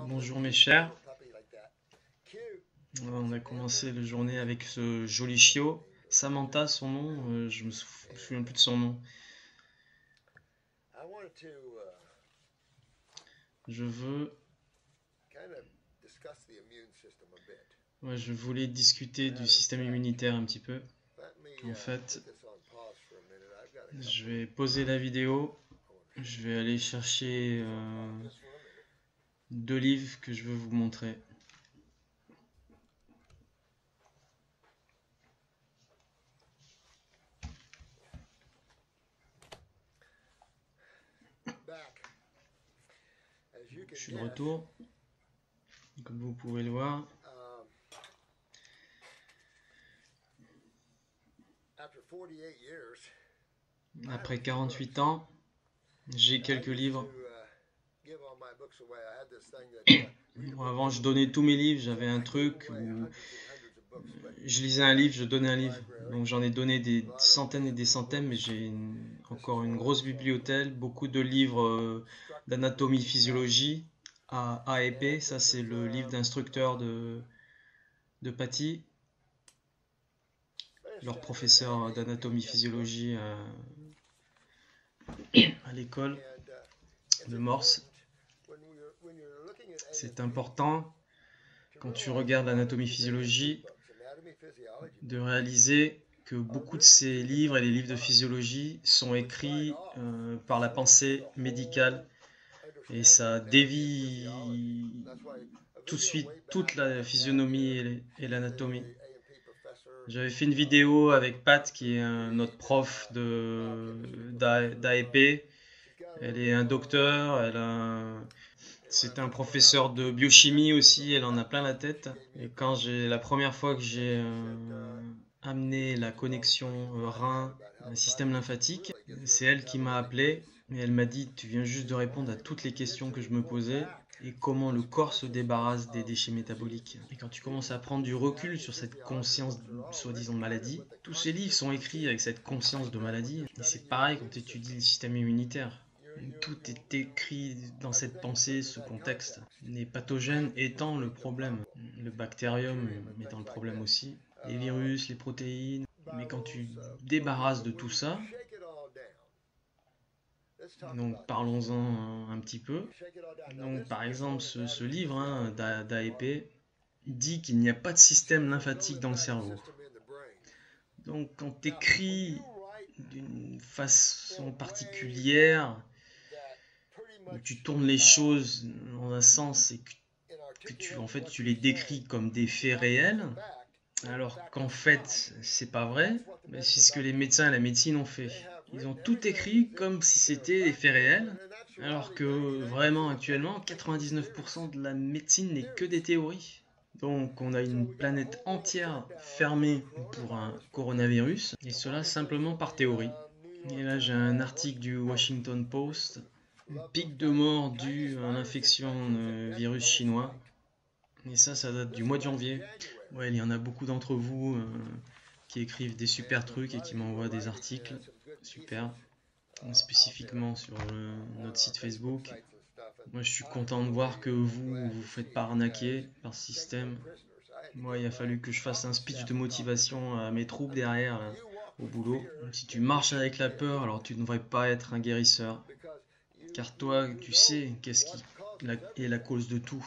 Bonjour mes chers, on a commencé la journée avec ce joli chiot, Samantha son nom, je me souviens plus de son nom. Je voulais discuter du système immunitaire un petit peu. En fait, je vais poser la vidéo, je vais aller chercher 2 livres que je veux vous montrer. Je suis de retour, comme vous pouvez le voir. Après 48 ans, j'ai quelques livres. Bon, avant, je donnais tous mes livres. J'avais un truc où je lisais un livre, je donnais un livre. Donc j'en ai donné des centaines et des centaines, mais j'ai encore une grosse bibliothèque, beaucoup de livres d'anatomie, physiologie, A et P. Ça, c'est le livre d'instructeur de Patty, leur professeur d'anatomie, physiologie à l'école de Morse. C'est important, quand tu regardes l'anatomie, physiologie, de réaliser que beaucoup de ces livres et les livres de physiologie sont écrits par la pensée médicale, et ça dévie tout de suite toute la physionomie et l'anatomie. J'avais fait une vidéo avec Pat, qui est notre prof d'AEP. Elle est un docteur, c'est un professeur de biochimie aussi, elle en a plein la tête. Et quand la première fois que j'ai amené la connexion rein, système lymphatique, c'est elle qui m'a appelé et elle m'a dit: tu viens juste de répondre à toutes les questions que je me posais et comment le corps se débarrasse des déchets métaboliques. Et quand tu commences à prendre du recul sur cette conscience soi-disant de maladie, tous ces livres sont écrits avec cette conscience de maladie. Et c'est pareil quand tu étudies le système immunitaire. Tout est écrit dans cette pensée, ce contexte. Les pathogènes étant le problème. Le bactérium étant le problème aussi. Les virus, les protéines. Mais quand tu débarrasses de tout ça, donc parlons-en un petit peu. Donc par exemple ce livre d'AEP dit qu'il n'y a pas de système lymphatique dans le cerveau. Donc quand tu écris d'une façon particulière, où tu tournes les choses dans un sens et que tu les décris comme des faits réels, alors qu'en fait c'est pas vrai, c'est ce que les médecins et la médecine ont fait. Ils ont tout écrit comme si c'était des faits réels, alors que vraiment actuellement 99% de la médecine n'est que des théories. Donc on a une planète entière fermée pour un coronavirus, et cela simplement par théorie. Et là j'ai un article du Washington Post: pic de mort dû à l'infection virus chinois. Et ça date du mois de janvier. Ouais, il y en a beaucoup d'entre vous qui écrivent des super trucs et qui m'envoient des articles super, spécifiquement sur notre site Facebook. Moi, je suis content de voir que vous faites pas arnaquer par ce système. Moi, il a fallu que je fasse un speech de motivation à mes troupes derrière, là, au boulot. Si tu marches avec la peur, alors tu ne devrais pas être un guérisseur. Car toi, tu sais qu'est-ce qui est la cause de tout.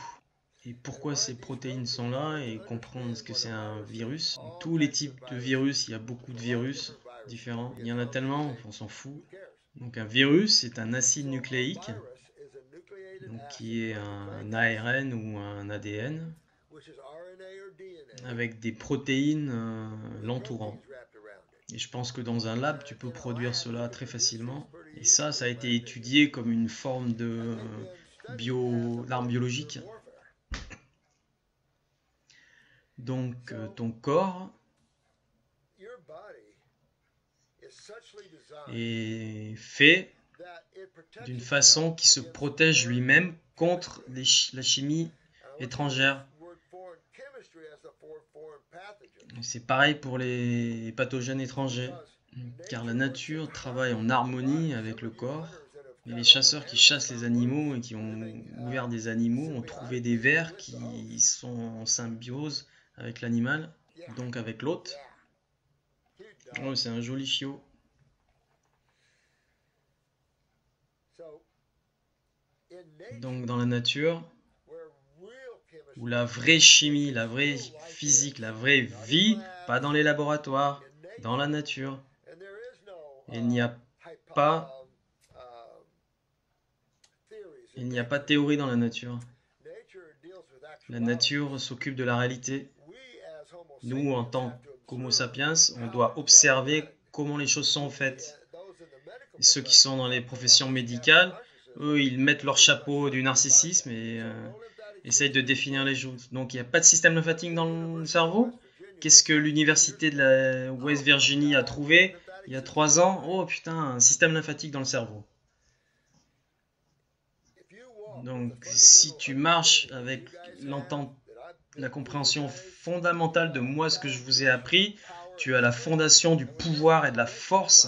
Et pourquoi ces protéines sont là, et comprendre ce que c'est un virus. Tous les types de virus, il y a beaucoup de virus différents. Il y en a tellement, on s'en fout. Donc un virus, c'est un acide nucléique, donc qui est un ARN ou un ADN, avec des protéines l'entourant. Et je pense que dans un lab, tu peux produire cela très facilement. Et ça a été étudié comme une forme de d'arme biologique. Donc ton corps est fait d'une façon qui se protège lui-même contre la chimie étrangère. C'est pareil pour les pathogènes étrangers, car la nature travaille en harmonie avec le corps Mais les chasseurs qui chassent les animaux et qui ont ouvert des animaux ont trouvé des vers qui sont en symbiose avec l'animal, donc avec l'hôte. Oh, c'est un joli chiot. Donc dans la nature, où la vraie chimie, la vraie physique, la vraie vie, pas dans les laboratoires, dans la nature. Il n'y a pas de théorie dans la nature. La nature s'occupe de la réalité. Nous, en tant qu'Homo sapiens, on doit observer comment les choses sont faites. Et ceux qui sont dans les professions médicales, eux, ils mettent leur chapeau du narcissisme et essayent de définir les choses. Donc il n'y a pas de système lymphatique dans le cerveau. Qu'est-ce que l'université de la West Virginie a trouvé il y a 3 ans? Oh putain, un système lymphatique dans le cerveau. Donc si tu marches avec la compréhension fondamentale de moi, ce que je vous ai appris, tu as la fondation du pouvoir et de la force.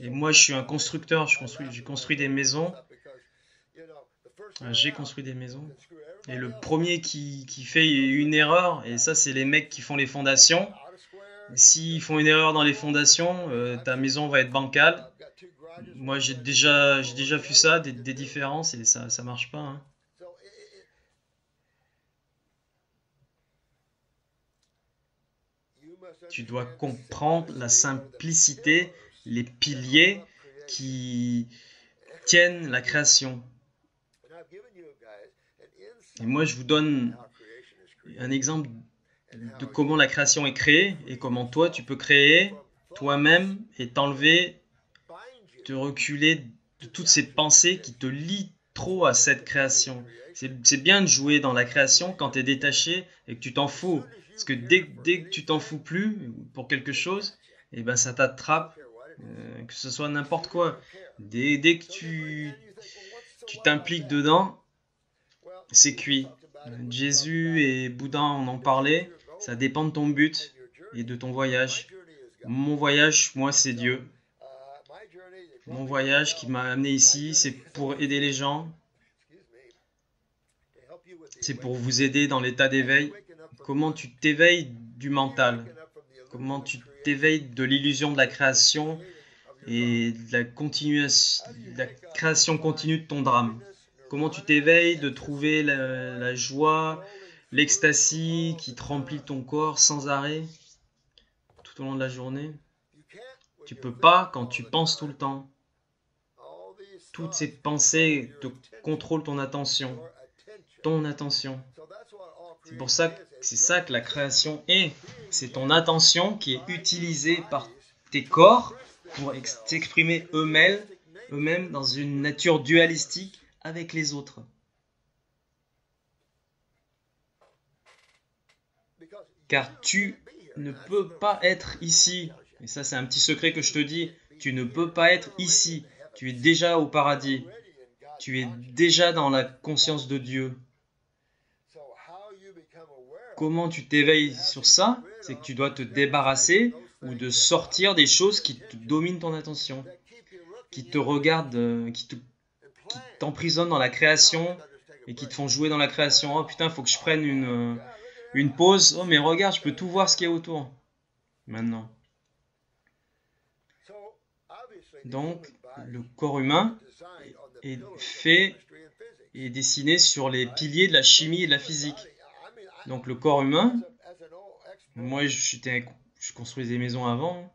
Et moi, je suis un constructeur, j'ai construit des maisons. J'ai construit des maisons. Et le premier qui fait une erreur, et ça, c'est les mecs qui font les fondations. S'ils font une erreur dans les fondations, ta maison va être bancale. Moi, j'ai déjà vu ça, des différences, et ça marche pas. Hein. Tu dois comprendre la simplicité, les piliers qui tiennent la création. Et moi, je vous donne un exemple de comment la création est créée et comment toi, tu peux créer toi-même et t'enlever, te reculer de toutes ces pensées qui te lient trop à cette création. C'est bien de jouer dans la création quand tu es détaché et que tu t'en fous. Parce que dès que tu t'en fous plus pour quelque chose, et ben ça t'attrape, que ce soit n'importe quoi. Dès que tu t'impliques dedans, c'est cuit. Jésus et Bouddha en ont parlé, ça dépend de ton but et de ton voyage. Mon voyage, moi, c'est Dieu. Mon voyage qui m'a amené ici, c'est pour aider les gens. C'est pour vous aider dans l'état d'éveil. Comment tu t'éveilles du mental? Comment tu t'éveilles de l'illusion de la création et de la création continue de ton drame? Comment tu t'éveilles de trouver la joie, l'ecstasy qui te remplit ton corps sans arrêt tout au long de la journée? Tu peux pas quand tu penses tout le temps. Toutes ces pensées te contrôlent ton attention. Ton attention. C'est pour ça que c'est ça que la création est. C'est ton attention qui est utilisée par tes corps pour s'exprimer eux-mêmes dans une nature dualistique avec les autres. Car tu ne peux pas être ici. Et ça, c'est un petit secret que je te dis. Tu ne peux pas être ici. Tu es déjà au paradis. Tu es déjà dans la conscience de Dieu. Comment tu t'éveilles sur ça? C'est que tu dois te débarrasser ou de sortir des choses qui te dominent ton attention, qui te regardent, qui t'emprisonnent dans la création et qui te font jouer dans la création. Oh putain, faut que je prenne une pause. Oh mais regarde, je peux tout voir ce qu'il y a autour. Maintenant. Donc, le corps humain est fait et dessiné sur les piliers de la chimie et de la physique. Donc le corps humain, moi je construisais des maisons avant.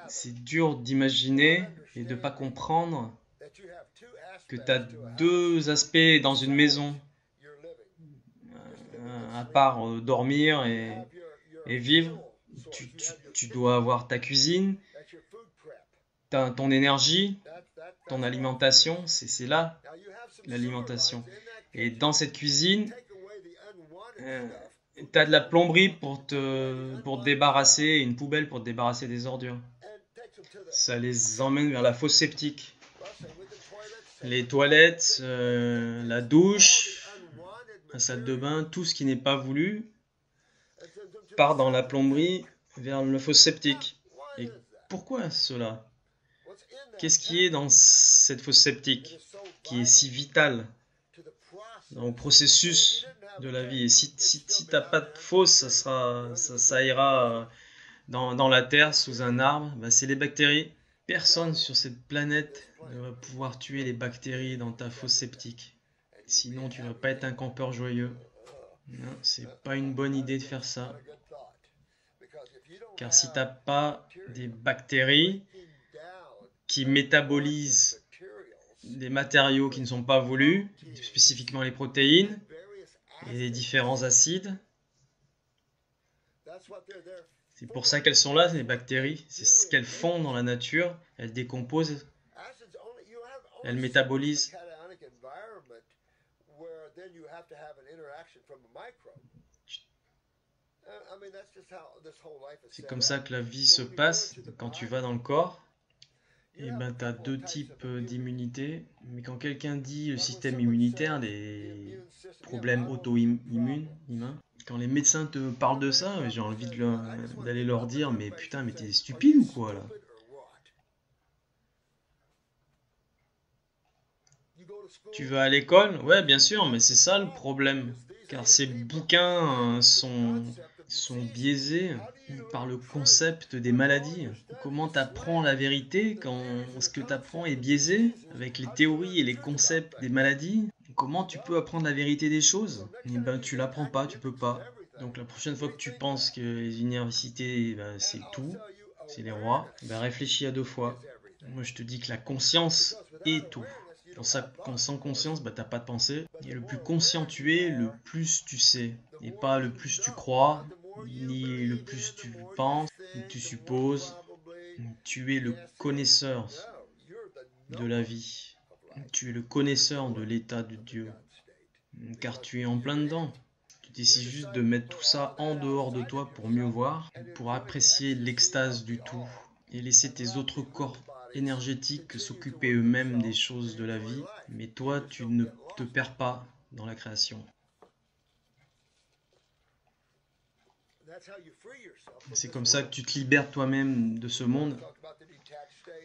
C'est dur d'imaginer et de ne pas comprendre que tu as 2 aspects dans une maison, à part dormir et vivre. Tu dois avoir ta cuisine, ton énergie, ton alimentation, c'est là l'alimentation. Et dans cette cuisine, tu as de la plomberie pour te débarrasser, une poubelle pour te débarrasser des ordures. Ça les emmène vers la fosse septique. Les toilettes, la douche, la salle de bain, tout ce qui n'est pas voulu part dans la plomberie vers la fosse septique. Et pourquoi cela? Qu'est-ce qui est dans cette fosse septique qui est si vitale dans le processus de la vie? Et si tu n'as pas de fosse, ça ira dans la terre, sous un arbre. Bah, c'est les bactéries. Personne sur cette planète ne va pouvoir tuer les bactéries dans ta fosse septique. Sinon, tu vas pas être un campeur joyeux. Non, c'est pas une bonne idée de faire ça. Car si t'as pas des bactéries qui métabolisent des matériaux qui ne sont pas voulus, spécifiquement les protéines et les différents acides, c'est pour ça qu'elles sont là, les bactéries. C'est ce qu'elles font dans la nature. Elles décomposent, elles métabolisent. C'est comme ça que la vie se passe quand tu vas dans le corps. Et ben, tu as deux types d'immunité. Mais quand quelqu'un dit le système immunitaire, des problèmes auto-immuns, quand les médecins te parlent de ça, j'ai envie d'aller leur dire, mais putain, mais t'es stupide ou quoi là? Tu vas à l'école? Ouais, bien sûr, mais c'est ça le problème. Car ces bouquins sont biaisés par le concept des maladies. Comment t'apprends la vérité quand ce que t'apprends est biaisé avec les théories et les concepts des maladies? Comment tu peux apprendre la vérité des choses? Eh ben, tu l'apprends pas, tu peux pas. Donc la prochaine fois que tu penses que les universités, ben, c'est tout, c'est les rois, ben, réfléchis à deux fois. Moi, je te dis que la conscience est tout. Sans conscience, bah, t'as pas de pensée. Et le plus conscient tu es, le plus tu sais. Et pas le plus tu crois, ni le plus tu penses, ou tu supposes. Tu es le connaisseur de la vie. Tu es le connaisseur de l'état de Dieu. Car tu es en plein dedans. Tu décides juste de mettre tout ça en dehors de toi pour mieux voir, pour apprécier l'extase du tout et laisser tes autres corps énergétiques s'occuper eux-mêmes des choses de la vie, mais toi tu ne te perds pas dans la création. C'est comme ça que tu te libères toi-même de ce monde.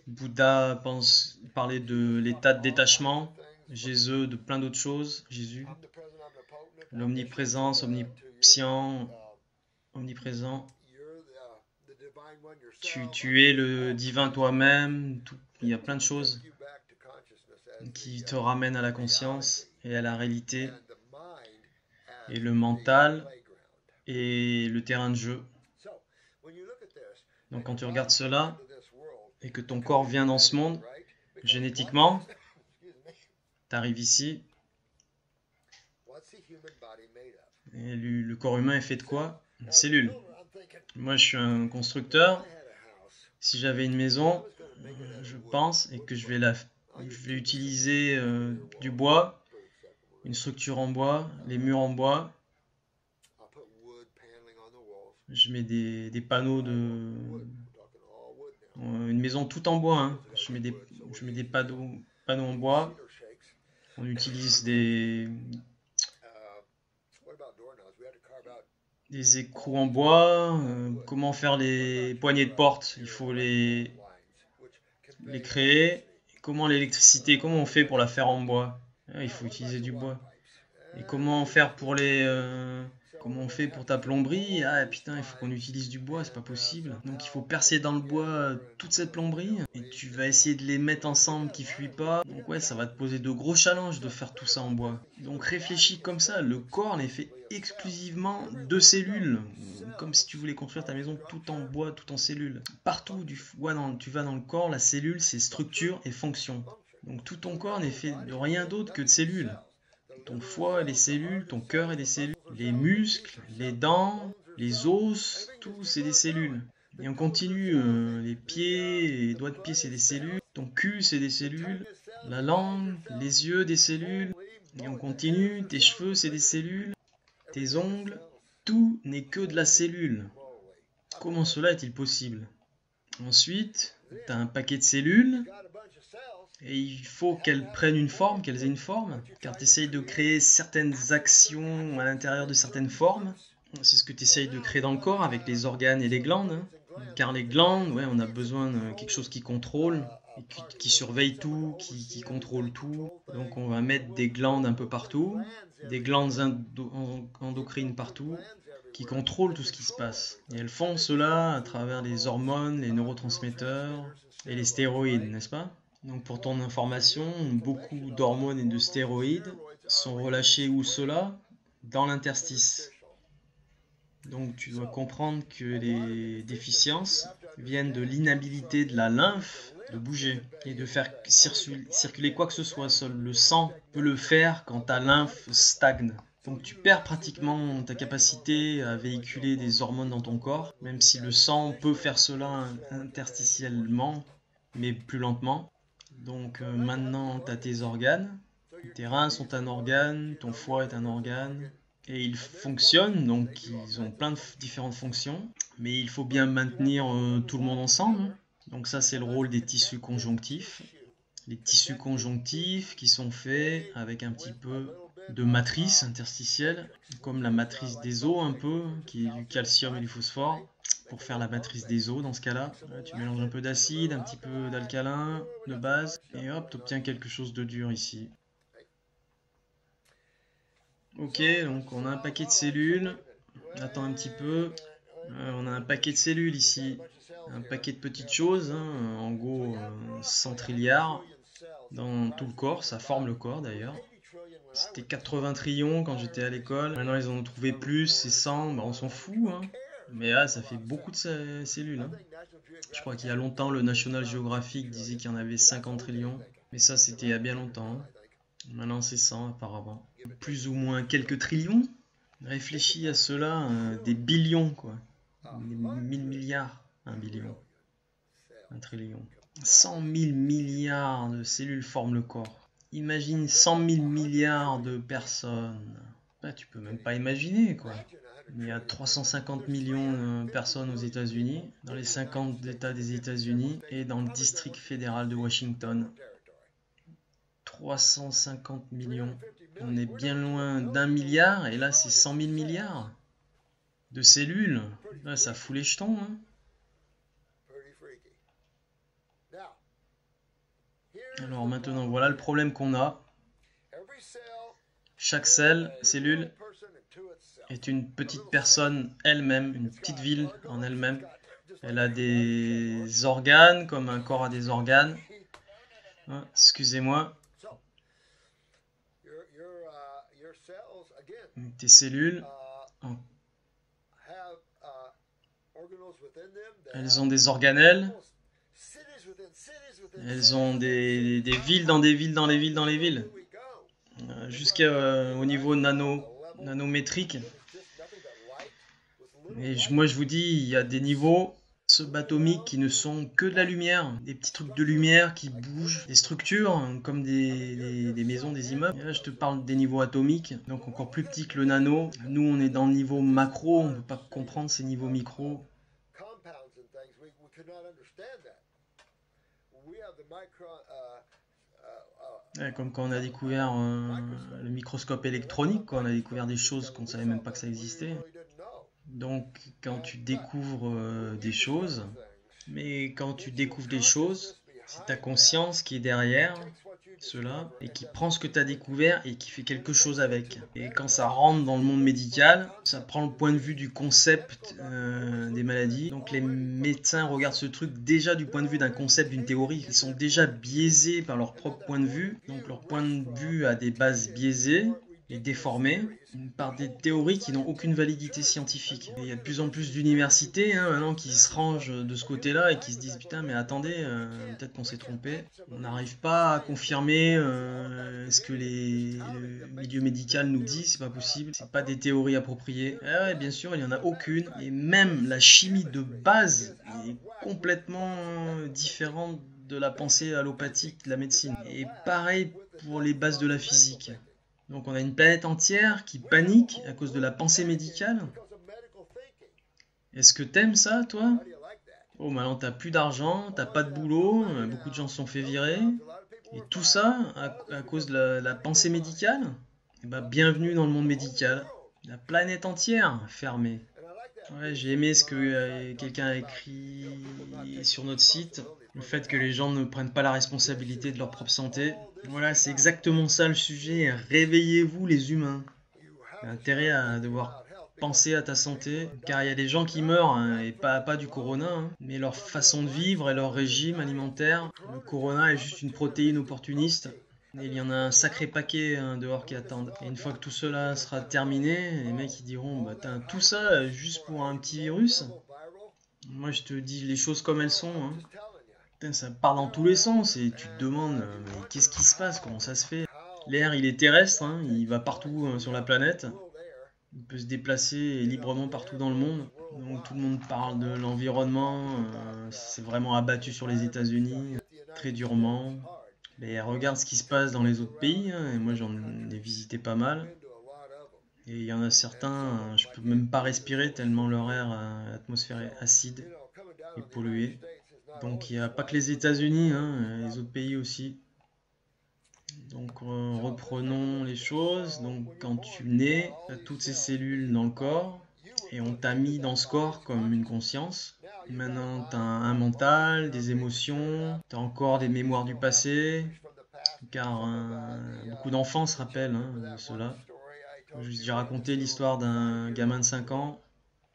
Bouddha parlait de l'état de détachement, Jésus de plein d'autres choses, Jésus, l'omniprésence, omniscient, omniprésent. Tu es le divin toi-même, il y a plein de choses qui te ramènent à la conscience et à la réalité, et le mental et le terrain de jeu. Donc quand tu regardes cela et que ton corps vient dans ce monde, génétiquement, tu arrives ici, et le corps humain est fait de quoi? Une cellule. Moi je suis un constructeur. Si j'avais une maison, je pense, et que je vais utiliser du bois, une structure en bois, les murs en bois. Je mets des panneaux une maison tout en bois, hein. Je mets des panneaux en bois. On utilise des écrous en bois. Comment faire les poignées de porte? Il faut les créer. Comment l'électricité? Comment on fait pour la faire en bois? Il faut utiliser du bois. Et comment faire pour comment on fait pour ta plomberie? Ah putain, il faut qu'on utilise du bois, c'est pas possible. Donc il faut percer dans le bois toute cette plomberie. Et tu vas essayer de les mettre ensemble qui fuient pas. Donc ouais, ça va te poser de gros challenges de faire tout ça en bois. Donc réfléchis comme ça, le corps est fait exclusivement de cellules. Comme si tu voulais construire ta maison tout en bois, tout en cellules. Partout où tu vas dans le corps, la cellule c'est structure et fonction. Donc tout ton corps n'est fait de rien d'autre que de cellules. Ton foie et les cellules, ton cœur et les cellules, les muscles, les dents, les os, tout c'est des cellules. Et on continue, les pieds, les doigts de pied c'est des cellules, ton cul c'est des cellules, la langue, les yeux des cellules, et on continue, tes cheveux c'est des cellules, tes ongles, tout n'est que de la cellule. Comment cela est-il possible? Ensuite, tu as un paquet de cellules. Et il faut qu'elles prennent une forme, qu'elles aient une forme, car tu essayes de créer certaines actions à l'intérieur de certaines formes. C'est ce que tu essayes de créer dans le corps avec les organes et les glandes. Car les glandes, ouais, on a besoin de quelque chose qui contrôle, et qui surveille tout, qui contrôle tout. Donc on va mettre des glandes un peu partout, des glandes endocrines partout, qui contrôlent tout ce qui se passe. Et elles font cela à travers les hormones, les neurotransmetteurs et les stéroïdes, n'est-ce pas? Donc pour ton information, beaucoup d'hormones et de stéroïdes sont relâchés où cela? Dans l'interstice. Donc tu dois comprendre que les déficiences viennent de l'inhabilité de la lymphe de bouger et de faire circuler quoi que ce soit. Seul le sang peut le faire quand ta lymphe stagne. Donc tu perds pratiquement ta capacité à véhiculer des hormones dans ton corps, même si le sang peut faire cela interstitiellement, mais plus lentement. Donc maintenant tu as tes organes. Tes reins sont un organe, ton foie est un organe, et ils fonctionnent, donc ils ont plein de différentes fonctions, mais il faut bien maintenir tout le monde ensemble. Donc ça c'est le rôle des tissus conjonctifs. Les tissus conjonctifs qui sont faits avec un petit peu de matrice interstitielle, comme la matrice des os un peu, qui est du calcium et du phosphore, pour faire la matrice des os dans ce cas-là. Tu mélanges un peu d'acide, un petit peu d'alcalin, de base, et hop, tu obtiens quelque chose de dur ici. Ok, donc on a un paquet de cellules. Attends un petit peu. On a un paquet de cellules ici. Un paquet de petites choses, hein, en gros 100 trilliards dans tout le corps. Ça forme le corps d'ailleurs. C'était 80 trillions quand j'étais à l'école. Maintenant ils en ont trouvé plus, c'est 100. Bah, on s'en fout, hein. Mais là, ça fait beaucoup de cellules, hein. Je crois qu'il y a longtemps, le National Geographic disait qu'il y en avait 50 trillions. Mais ça, c'était il y a bien longtemps, hein. Maintenant, c'est 100 apparemment. Plus ou moins quelques trillions. Réfléchis à cela, des billions, quoi. Des 1000 milliards. Un billion. Un trillion. 100 000 milliards de cellules forment le corps. Imagine 100 000 milliards de personnes. Bah, tu peux même pas imaginer, quoi. Il y a 350 millions de personnes aux États-Unis, dans les 50 États des États-Unis et dans le district fédéral de Washington. 350 millions. On est bien loin d'1 milliard, et là c'est 100 000 milliards de cellules. Là, ça fout les jetons, hein. Alors maintenant, voilà le problème qu'on a. Chaque cellule, est une petite personne elle-même, une petite ville en elle-même. Elle a des organes, comme un corps a des organes. Ah, excusez-moi. Tes cellules, elles ont des organelles. Elles ont des villes dans des villes dans les villes dans les villes. Jusqu'au niveau nanométrique. Et moi je vous dis, il y a des niveaux subatomiques qui ne sont que de la lumière, des petits trucs de lumière qui bougent, des structures comme des maisons, des immeubles. Et là je te parle des niveaux atomiques, donc encore plus petits que le nano. Nous on est dans le niveau macro, on ne peut pas comprendre ces niveaux micro. Ouais, comme quand on a découvert le microscope électronique, quand on a découvert des choses qu'on ne savait même pas que ça existait. Donc quand tu découvres des choses, mais quand tu découvres des choses, c'est ta conscience qui est derrière cela et qui prend ce que tu as découvert et qui fait quelque chose avec. Et quand ça rentre dans le monde médical, ça prend le point de vue du concept des maladies. Donc les médecins regardent ce truc déjà du point de vue d'un concept, d'une théorie. Ils sont déjà biaisés par leur propre point de vue. Donc leur point de vue a des bases biaisées et déformées par des théories qui n'ont aucune validité scientifique. Et il y a de plus en plus d'universités maintenant qui se rangent de ce côté-là et qui se disent putain mais attendez, peut-être qu'on s'est trompé. On n'arrive pas à confirmer ce que le milieu médical nous dit, c'est pas possible. C'est pas des théories appropriées. Et ouais, bien sûr, il n'y en a aucune. Et même la chimie de base est complètement différente de la pensée allopathique de la médecine. Et pareil pour les bases de la physique. Donc on a une planète entière qui panique à cause de la pensée médicale. Est-ce que t'aimes ça, toi? Oh, maintenant t'as plus d'argent, t'as pas de boulot, beaucoup de gens se sont fait virer. Et tout ça à cause de la pensée médicale? Eh ben, bienvenue dans le monde médical. La planète entière fermée. Ouais, j'ai aimé ce que quelqu'un a écrit sur notre site, le fait que les gens ne prennent pas la responsabilité de leur propre santé. Voilà, c'est exactement ça le sujet. Réveillez-vous les humains. T'as intérêt à devoir penser à ta santé, car il y a des gens qui meurent, hein, et pas du corona, hein, mais leur façon de vivre et leur régime alimentaire. Le corona est juste une protéine opportuniste. Et il y en a un sacré paquet, hein, dehors qui attendent. Et une fois que tout cela sera terminé, les mecs ils diront bah t'as tout ça juste pour un petit virus. Moi je te dis les choses comme elles sont, hein. Putain, ça part dans tous les sens et tu te demandes mais qu'est-ce qui se passe, comment ça se fait? L'air il est terrestre, hein, il va partout sur la planète. Il peut se déplacer librement partout dans le monde. Donc tout le monde parle de l'environnement. C'est vraiment abattu sur les États-Unis, très durement. Mais regarde ce qui se passe dans les autres pays, hein, et moi j'en ai visité pas mal. Et il y en a certains, je peux même pas respirer tellement leur air, atmosphère est acide et pollué. Donc il n'y a pas que les États-Unis, hein, les autres pays aussi. Donc reprenons les choses. Donc quand tu nais, tu as toutes ces cellules dans le corps et on t'a mis dans ce corps comme une conscience. Maintenant, tu as un mental, des émotions, tu as encore des mémoires du passé, car beaucoup d'enfants se rappellent, hein, de cela. J'ai raconté l'histoire d'un gamin de 5 ans,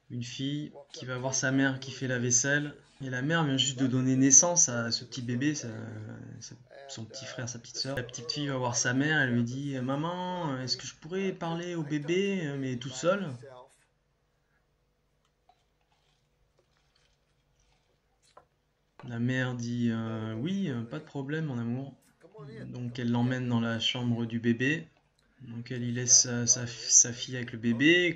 une fille qui va voir sa mère qui fait la vaisselle. Et la mère vient juste de donner naissance à ce petit bébé, son petit frère, sa petite soeur. La petite fille va voir sa mère, elle lui dit maman, est-ce que je pourrais parler au bébé, mais toute seule? La mère dit oui, pas de problème, mon amour. Donc elle l'emmène dans la chambre du bébé. Donc elle y laisse sa fille avec le bébé,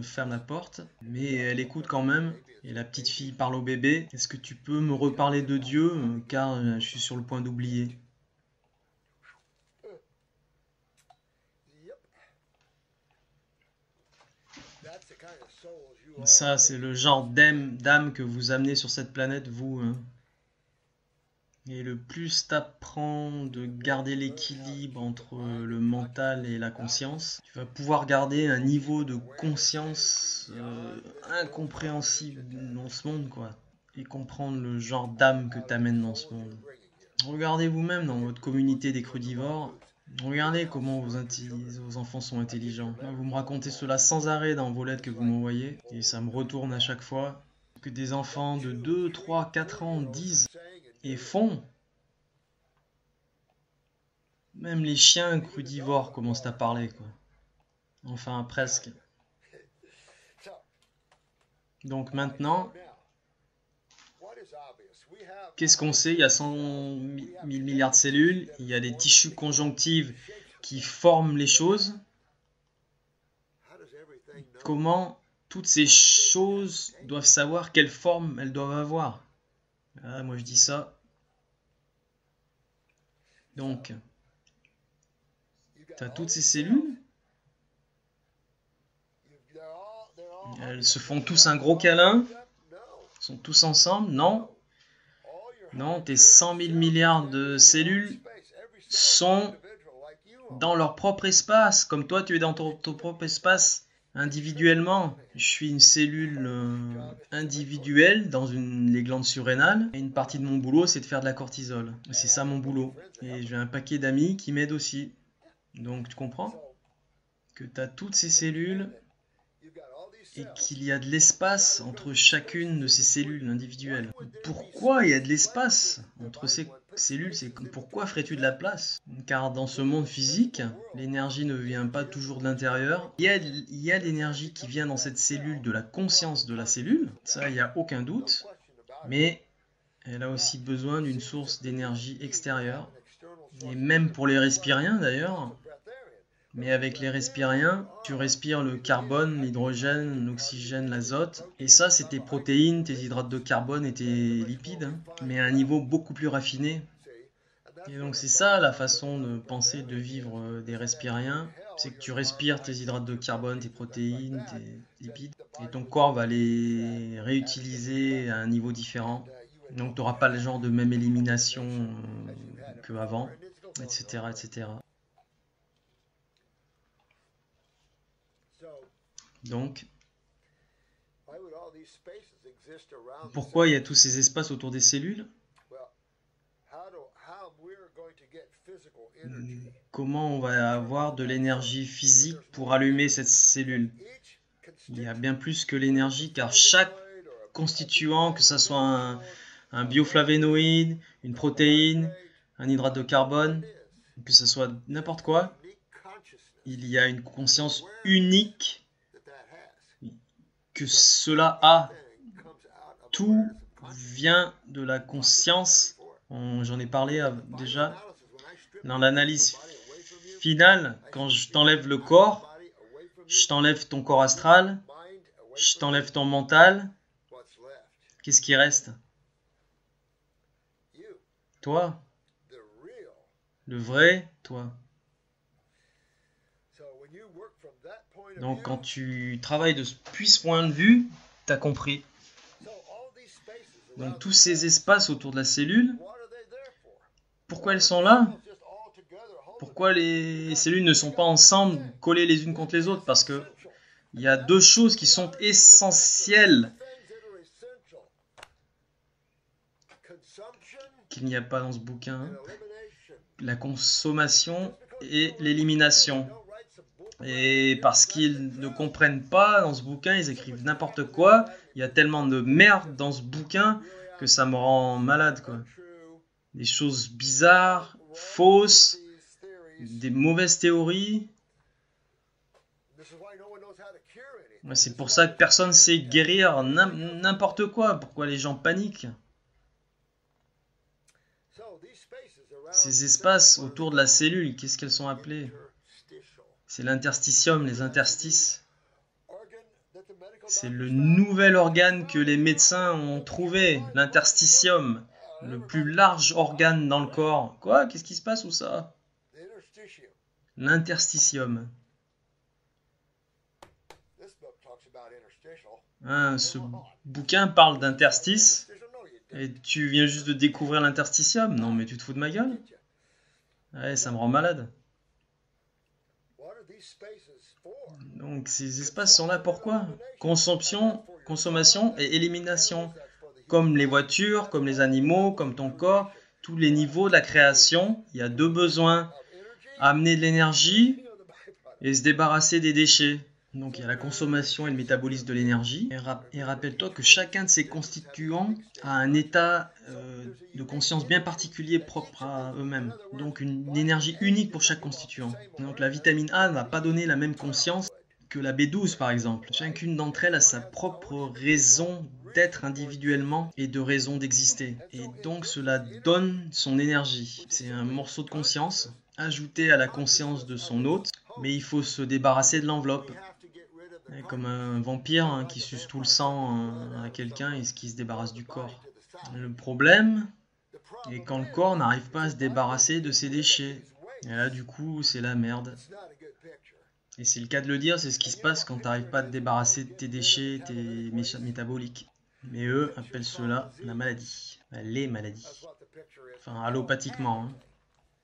ferme la porte, mais elle écoute quand même. Et la petite fille parle au bébé. Est-ce que tu peux me reparler de Dieu, car je suis sur le point d'oublier. Ça, c'est le genre d'âme que vous amenez sur cette planète, vous, hein. Et le plus t'apprends de garder l'équilibre entre le mental et la conscience, tu vas pouvoir garder un niveau de conscience incompréhensible dans ce monde, quoi. Et comprendre le genre d'âme que t'amènes dans ce monde. Regardez vous-même dans votre communauté des crudivores. Regardez comment vos enfants sont intelligents. Vous me racontez cela sans arrêt dans vos lettres que vous m'envoyez. Et ça me retourne à chaque fois. Que des enfants de 2, 3, 4 ans disent et font. Même les chiens crudivores commencent à parler, quoi. Enfin, presque. Donc maintenant, qu'est-ce qu'on sait? Il y a 100 000 milliards de cellules, il y a des tissus conjonctifs qui forment les choses. Comment toutes ces choses doivent savoir quelle forme elles doivent avoir? Ah, moi je dis ça. Donc, tu as toutes ces cellules, elles se font tous un gros câlin, sont tous ensemble, non? Non, tes 100 000 milliards de cellules sont dans leur propre espace, comme toi tu es dans ton propre espace individuellement. Je suis une cellule individuelle dans les glandes surrénales, et une partie de mon boulot c'est de faire de la cortisol. C'est ça mon boulot. Et j'ai un paquet d'amis qui m'aident aussi. Donc tu comprends que tu as toutes ces cellules et qu'il y a de l'espace entre chacune de ces cellules individuelles. Pourquoi il y a de l'espace entre ces cellules? C'est pourquoi ferais-tu de la place? Car dans ce monde physique, l'énergie ne vient pas toujours de l'intérieur. Il y a l'énergie qui vient dans cette cellule de la conscience de la cellule, ça il n'y a aucun doute, mais elle a aussi besoin d'une source d'énergie extérieure. Et même pour les respiriens d'ailleurs, mais avec les respiriens, tu respires le carbone, l'hydrogène, l'oxygène, l'azote. Et ça, c'est tes protéines, tes hydrates de carbone et tes lipides, hein, mais à un niveau beaucoup plus raffiné. Et donc c'est ça la façon de penser, de vivre des respiriens. C'est que tu respires tes hydrates de carbone, tes protéines, tes lipides. Et ton corps va les réutiliser à un niveau différent. Donc tu n'auras pas le genre de même élimination qu'avant, etc., etc. Donc, Pourquoi il y a tous ces espaces autour des cellules? Comment on va avoir de l'énergie physique pour allumer cette cellule? Il y a bien plus que l'énergie, car chaque constituant, que ce soit un bioflavénoïde, une protéine, un hydrate de carbone, que ce soit n'importe quoi, il y a une conscience unique que cela a. Tout vient de la conscience. J'en ai parlé déjà dans l'analyse finale. Quand je t'enlève le corps, je t'enlève ton corps astral, je t'enlève ton mental. Qu'est-ce qui reste? Toi, le vrai toi. Donc quand tu travailles depuis ce point de vue, tu as compris. Donc tous ces espaces autour de la cellule, pourquoi elles sont là? Pourquoi les cellules ne sont pas ensemble, collées les unes contre les autres? Parce que il y a deux choses qui sont essentielles qu'il n'y a pas dans ce bouquin. La consommation et l'élimination. Et parce qu'ils ne comprennent pas dans ce bouquin, ils écrivent n'importe quoi. Il y a tellement de merde dans ce bouquin que ça me rend malade, quoi. Des choses bizarres, fausses, des mauvaises théories. C'est pour ça que personne ne sait guérir n'importe quoi. Pourquoi les gens paniquent? Ces espaces autour de la cellule, qu'est-ce qu'elles sont appelées? C'est l'interstitium, les interstices. C'est le nouvel organe que les médecins ont trouvé, l'interstitium, le plus large organe dans le corps. Quoi? Qu'est-ce qui se passe ou ça? L'interstitium. Hein, ce bouquin parle d'interstice et tu viens juste de découvrir l'interstitium? Non mais tu te fous de ma gueule? Ouais, ça me rend malade. Donc ces espaces sont là pourquoi? Consommation et élimination. Comme les voitures, comme les animaux, comme ton corps, tous les niveaux de la création, il y a deux besoins. Amener de l'énergie et se débarrasser des déchets. Donc il y a la consommation et le métabolisme de l'énergie. Et rappelle-toi que chacun de ces constituants a un état de conscience bien particulier propre à eux-mêmes. Donc une énergie unique pour chaque constituant. Donc la vitamine A n'a pas donné la même conscience que la B12 par exemple. Chacune d'entre elles a sa propre raison d'être individuellement et de raison d'exister. Et donc cela donne son énergie. C'est un morceau de conscience ajouté à la conscience de son hôte, mais il faut se débarrasser de l'enveloppe. Comme un vampire qui suce tout le sang à quelqu'un et qui se débarrasse du corps. Le problème est quand le corps n'arrive pas à se débarrasser de ses déchets. Et là du coup c'est la merde. Et c'est le cas de le dire, c'est ce qui se passe quand tu n'arrives pas à te débarrasser de tes déchets, tes métaboliques. Mais eux appellent cela la maladie. Les maladies. Enfin allopathiquement.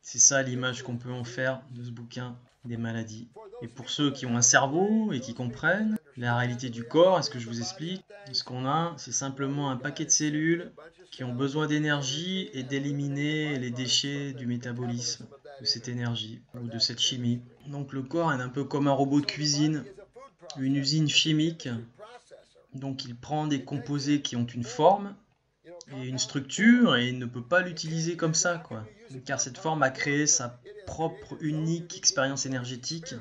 C'est ça l'image qu'on peut en faire de ce bouquin, des maladies. Et pour ceux qui ont un cerveau et qui comprennent la réalité du corps, est-ce que je vous explique? Ce qu'on a, c'est simplement un paquet de cellules qui ont besoin d'énergie et d'éliminer les déchets du métabolisme, de cette énergie ou de cette chimie. Donc le corps est un peu comme un robot de cuisine, une usine chimique. Donc il prend des composés qui ont une forme et une structure et il ne peut pas l'utiliser comme ça, quoi. Car cette forme a créé sa propre unique expérience énergétique.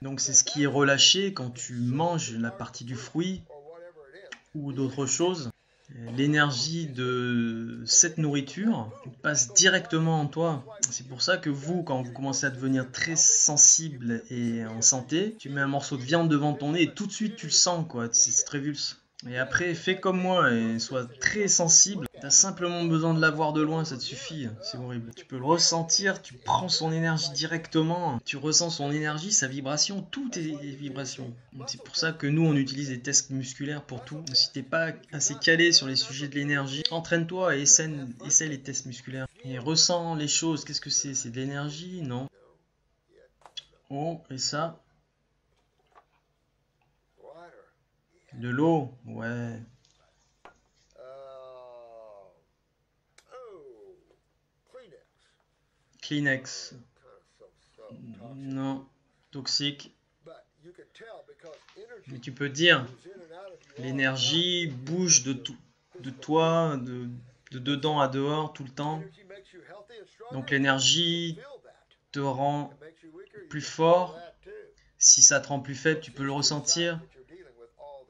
Donc c'est ce qui est relâché quand tu manges la partie du fruit ou d'autres choses. L'énergie de cette nourriture passe directement en toi. C'est pour ça que vous, quand vous commencez à devenir très sensible et en santé, tu mets un morceau de viande devant ton nez et tout de suite tu le sens, quoi. C'est très vulse. Et après, fais comme moi et sois très sensible. T'as simplement besoin de la voir de loin, ça te suffit. C'est horrible. Tu peux le ressentir, tu prends son énergie directement. Tu ressens son énergie, sa vibration, tout est vibration. C'est pour ça que nous, on utilise des tests musculaires pour tout. Si t'es pas assez calé sur les sujets de l'énergie, entraîne-toi et essaie les tests musculaires. Et ressens les choses. Qu'est-ce que c'est? C'est de l'énergie? Non. Oh, et ça? De l'eau? Ouais. Kleenex. Non. Toxique. Mais tu peux dire, l'énergie bouge de toi, de dedans à dehors tout le temps. Donc l'énergie te rend plus fort. Si ça te rend plus faible, tu peux le ressentir.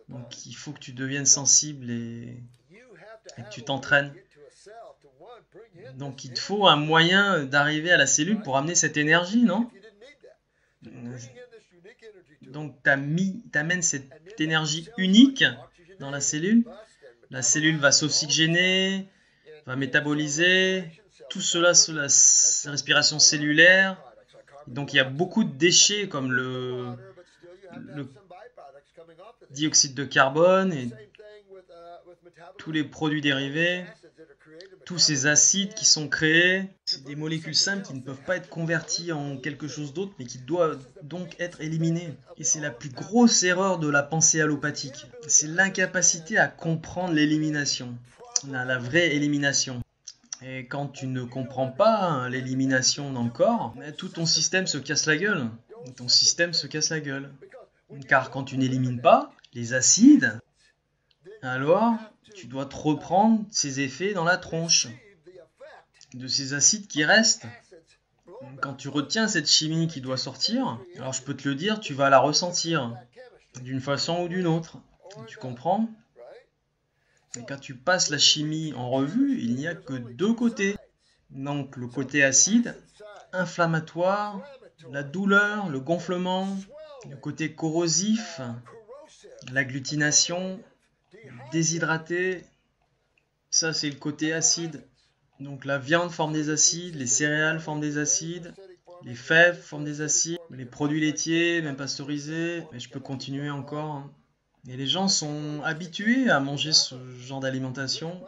Donc il faut que tu deviennes sensible et que tu t'entraînes. Donc il te faut un moyen d'arriver à la cellule pour amener cette énergie, non? Donc t'amènes cette énergie unique dans la cellule. La cellule va s'oxygéner, va métaboliser, tout cela sous la respiration cellulaire. Donc il y a beaucoup de déchets comme le dioxyde de carbone et tous les produits dérivés, tous ces acides qui sont créés. C'est des molécules simples qui ne peuvent pas être converties en quelque chose d'autre, mais qui doivent donc être éliminées. Et c'est la plus grosse erreur de la pensée allopathique. C'est l'incapacité à comprendre l'élimination, la vraie élimination. Et quand tu ne comprends pas l'élimination dans le corps, tout ton système se casse la gueule. Ton système se casse la gueule. Car quand tu n'élimines pas les acides, alors tu dois te reprendre ces effets dans la tronche de ces acides qui restent. Quand tu retiens cette chimie qui doit sortir, alors je peux te le dire, tu vas la ressentir d'une façon ou d'une autre. Tu comprends? Et quand tu passes la chimie en revue, il n'y a que deux côtés. Donc le côté acide, inflammatoire, la douleur, le gonflement, le côté corrosif, l'agglutination, déshydraté, ça c'est le côté acide. Donc la viande forme des acides, les céréales forment des acides, les fèves forment des acides, les produits laitiers, même pasteurisés, mais je peux continuer encore. Et les gens sont habitués à manger ce genre d'alimentation.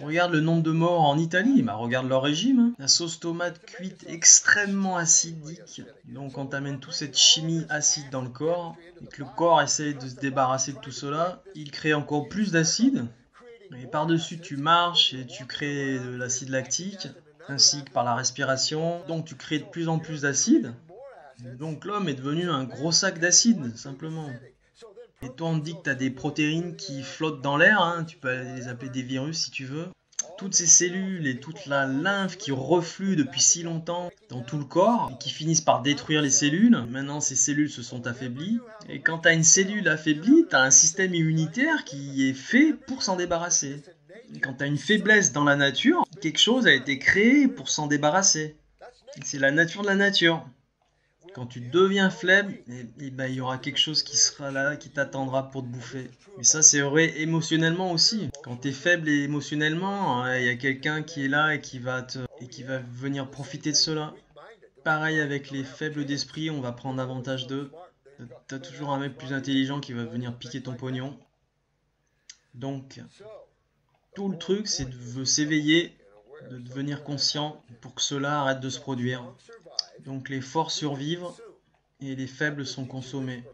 Regarde le nombre de morts en Italie, regarde leur régime. La sauce tomate cuite extrêmement acidique. Donc quand tu amènes toute cette chimie acide dans le corps, et que le corps essaie de se débarrasser de tout cela, il crée encore plus d'acide. Et par-dessus tu marches et tu crées de l'acide lactique, ainsi que par la respiration. Donc tu crées de plus en plus d'acide. Donc l'homme est devenu un gros sac d'acide, simplement. Et toi, on te dit que tu as des protéines qui flottent dans l'air, tu peux les appeler des virus si tu veux. Toutes ces cellules et toute la lymphe qui reflue depuis si longtemps dans tout le corps et qui finissent par détruire les cellules. Maintenant, ces cellules se sont affaiblies. Et quand tu as une cellule affaiblie, tu as un système immunitaire qui est fait pour s'en débarrasser. Et quand tu as une faiblesse dans la nature, quelque chose a été créé pour s'en débarrasser. C'est la nature de la nature. Quand tu deviens faible, il y aura quelque chose qui sera là, qui t'attendra pour te bouffer. Mais ça, c'est vrai émotionnellement aussi. Quand tu es faible émotionnellement, il y a quelqu'un qui est là et qui va venir profiter de cela. Pareil avec les faibles d'esprit, on va prendre avantage d'eux. Tu as toujours un mec plus intelligent qui va venir piquer ton pognon. Donc, tout le truc, c'est de s'éveiller, de devenir conscient pour que cela arrête de se produire. Donc les forts survivent et les faibles sont consommés.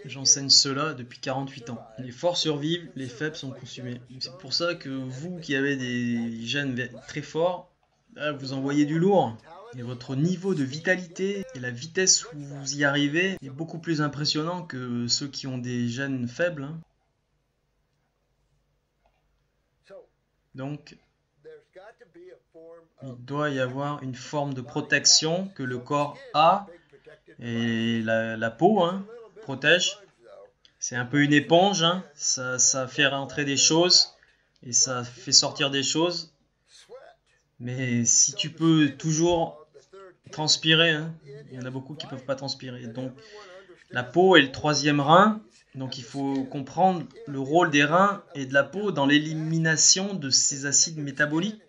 J'enseigne cela depuis 48 ans. Les forts survivent, les faibles sont consumés. C'est pour ça que vous qui avez des gènes très forts, là, vous envoyez du lourd. Et votre niveau de vitalité et la vitesse où vous y arrivez est beaucoup plus impressionnant que ceux qui ont des gènes faibles. Donc, il doit y avoir une forme de protection que le corps a et la peau protège. C'est un peu une éponge, ça fait rentrer des choses et ça fait sortir des choses. Mais si tu peux toujours transpirer, il y en a beaucoup qui ne peuvent pas transpirer. Donc la peau est le troisième rein. Donc il faut comprendre le rôle des reins et de la peau dans l'élimination de ces acides métaboliques.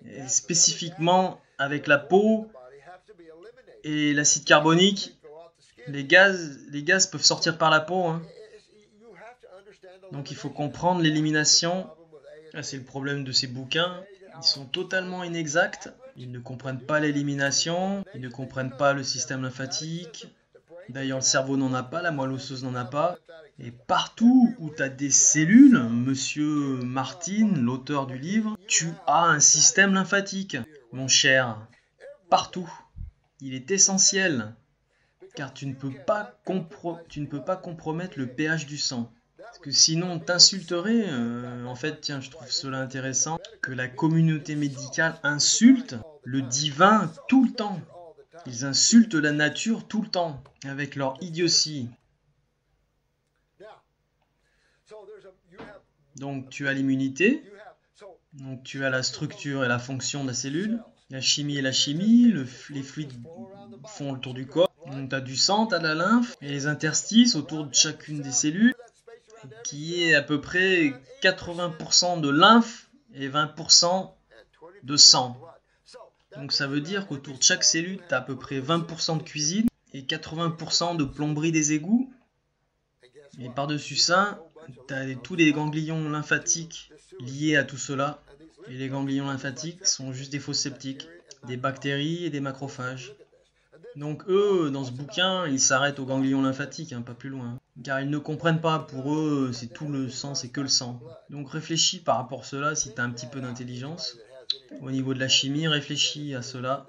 Et spécifiquement avec la peau et l'acide carbonique, les gaz peuvent sortir par la peau. Donc il faut comprendre l'élimination. C'est le problème de ces bouquins. Ils sont totalement inexacts. Ils ne comprennent pas l'élimination. Ils ne comprennent pas le système lymphatique. D'ailleurs, le cerveau n'en a pas, la moelle osseuse n'en a pas. Et partout où tu as des cellules, monsieur Martin, l'auteur du livre, tu as un système lymphatique, mon cher. partout. Il est essentiel, car tu ne peux pas compromettre le pH du sang. Parce que sinon on t'insulterait. En fait, tiens, je trouve cela intéressant, que la communauté médicale insulte le divin tout le temps. Ils insultent la nature tout le temps, avec leur idiotie. Donc tu as l'immunité, donc tu as la structure et la fonction de la cellule, la chimie et la chimie, les fluides font le tour du corps, donc tu as du sang, tu as de la lymphe, et les interstices autour de chacune des cellules, qui est à peu près 80% de lymphe et 20% de sang. Donc ça veut dire qu'autour de chaque cellule, tu as à peu près 20% de cuisine et 80% de plomberie des égouts. Et par-dessus ça, tu as tous les ganglions lymphatiques liés à tout cela. Et les ganglions lymphatiques sont juste des fosses septiques, des bactéries et des macrophages. Donc eux, dans ce bouquin, ils s'arrêtent aux ganglions lymphatiques, hein, pas plus loin. Car ils ne comprennent pas, pour eux, c'est tout le sang, c'est que le sang. Donc réfléchis par rapport à cela, si tu as un petit peu d'intelligence. Au niveau de la chimie, réfléchis à cela.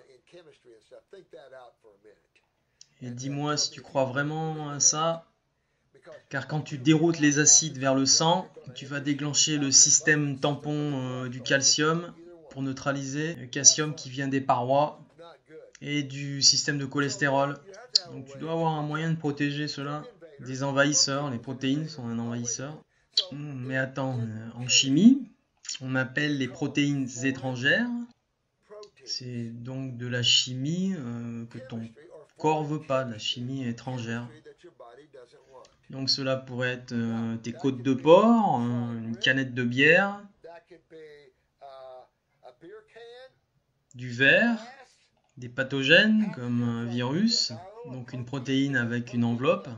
Et dis-moi si tu crois vraiment à ça. Car quand tu déroutes les acides vers le sang, tu vas déclencher le système tampon du calcium pour neutraliser le calcium qui vient des parois et du système de cholestérol. Donc tu dois avoir un moyen de protéger cela des envahisseurs. Les protéines sont un envahisseur. Mais attends, en chimie, on appelle les protéines étrangères. C'est donc de la chimie que ton corps veut pas, de la chimie étrangère. Donc cela pourrait être tes côtes de porc, une canette de bière, du verre, des pathogènes comme un virus, donc une protéine avec une enveloppe.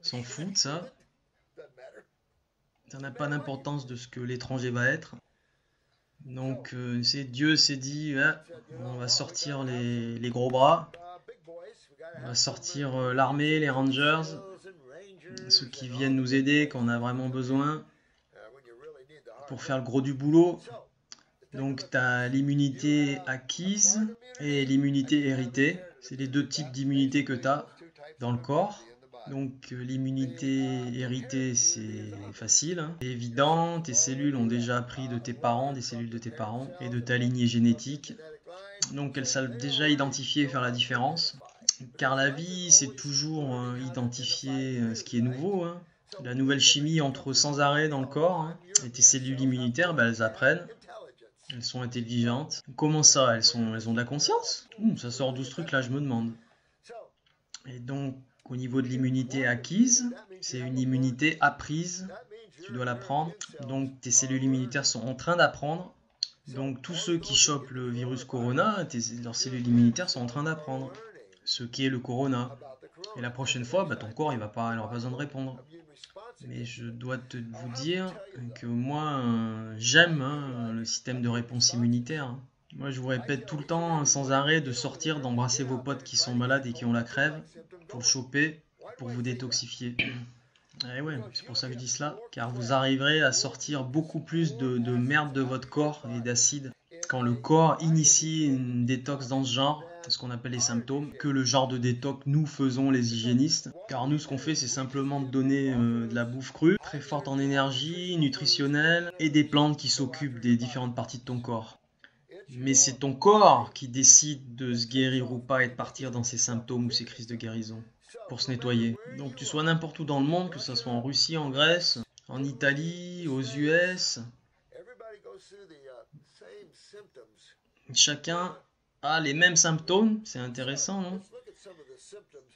S'en fout de ça. Ça n'a pas d'importance de ce que l'étranger va être. Donc Dieu s'est dit, on va sortir les gros bras, on va sortir l'armée, les rangers, ceux qui viennent nous aider quand on a vraiment besoin pour faire le gros du boulot. Donc tu as l'immunité acquise et l'immunité héritée. C'est les deux types d'immunité que tu as dans le corps. Donc l'immunité héritée, c'est facile, hein. C'est évident, tes cellules ont déjà appris de tes parents, des cellules de tes parents et de ta lignée génétique. Donc elles savent déjà identifier et faire la différence. Car la vie, c'est toujours identifier ce qui est nouveau, hein. La nouvelle chimie entre sans arrêt dans le corps, hein. Et tes cellules immunitaires, elles apprennent. Elles sont intelligentes. Comment ça, elles ont de la conscience? Ça sort d'où ce truc-là, je me demande. Et donc, au niveau de l'immunité acquise, c'est une immunité apprise. Tu dois l'apprendre. Donc, tes cellules immunitaires sont en train d'apprendre. Donc, tous ceux qui chopent le virus corona, leurs cellules immunitaires sont en train d'apprendre ce qu'est le corona. Et la prochaine fois, ton corps, il aura pas besoin de répondre. Mais je dois vous dire que moi, j'aime le système de réponse immunitaire. Moi, je vous répète tout le temps, sans arrêt, de sortir, d'embrasser vos potes qui sont malades et qui ont la crève, pour le choper, pour vous détoxifier. Et ouais, c'est pour ça que je dis cela, car vous arriverez à sortir beaucoup plus de merde de votre corps et d'acide quand le corps initie une détox dans ce genre, ce qu'on appelle les symptômes, que le genre de détox nous faisons les hygiénistes. Car nous, ce qu'on fait, c'est simplement de donner de la bouffe crue, très forte en énergie, nutritionnelle, et des plantes qui s'occupent des différentes parties de ton corps. Mais c'est ton corps qui décide de se guérir ou pas et de partir dans ses symptômes ou ses crises de guérison pour se nettoyer. Donc tu sois n'importe où dans le monde, que ce soit en Russie, en Grèce, en Italie, aux US, chacun a les mêmes symptômes. C'est intéressant, non?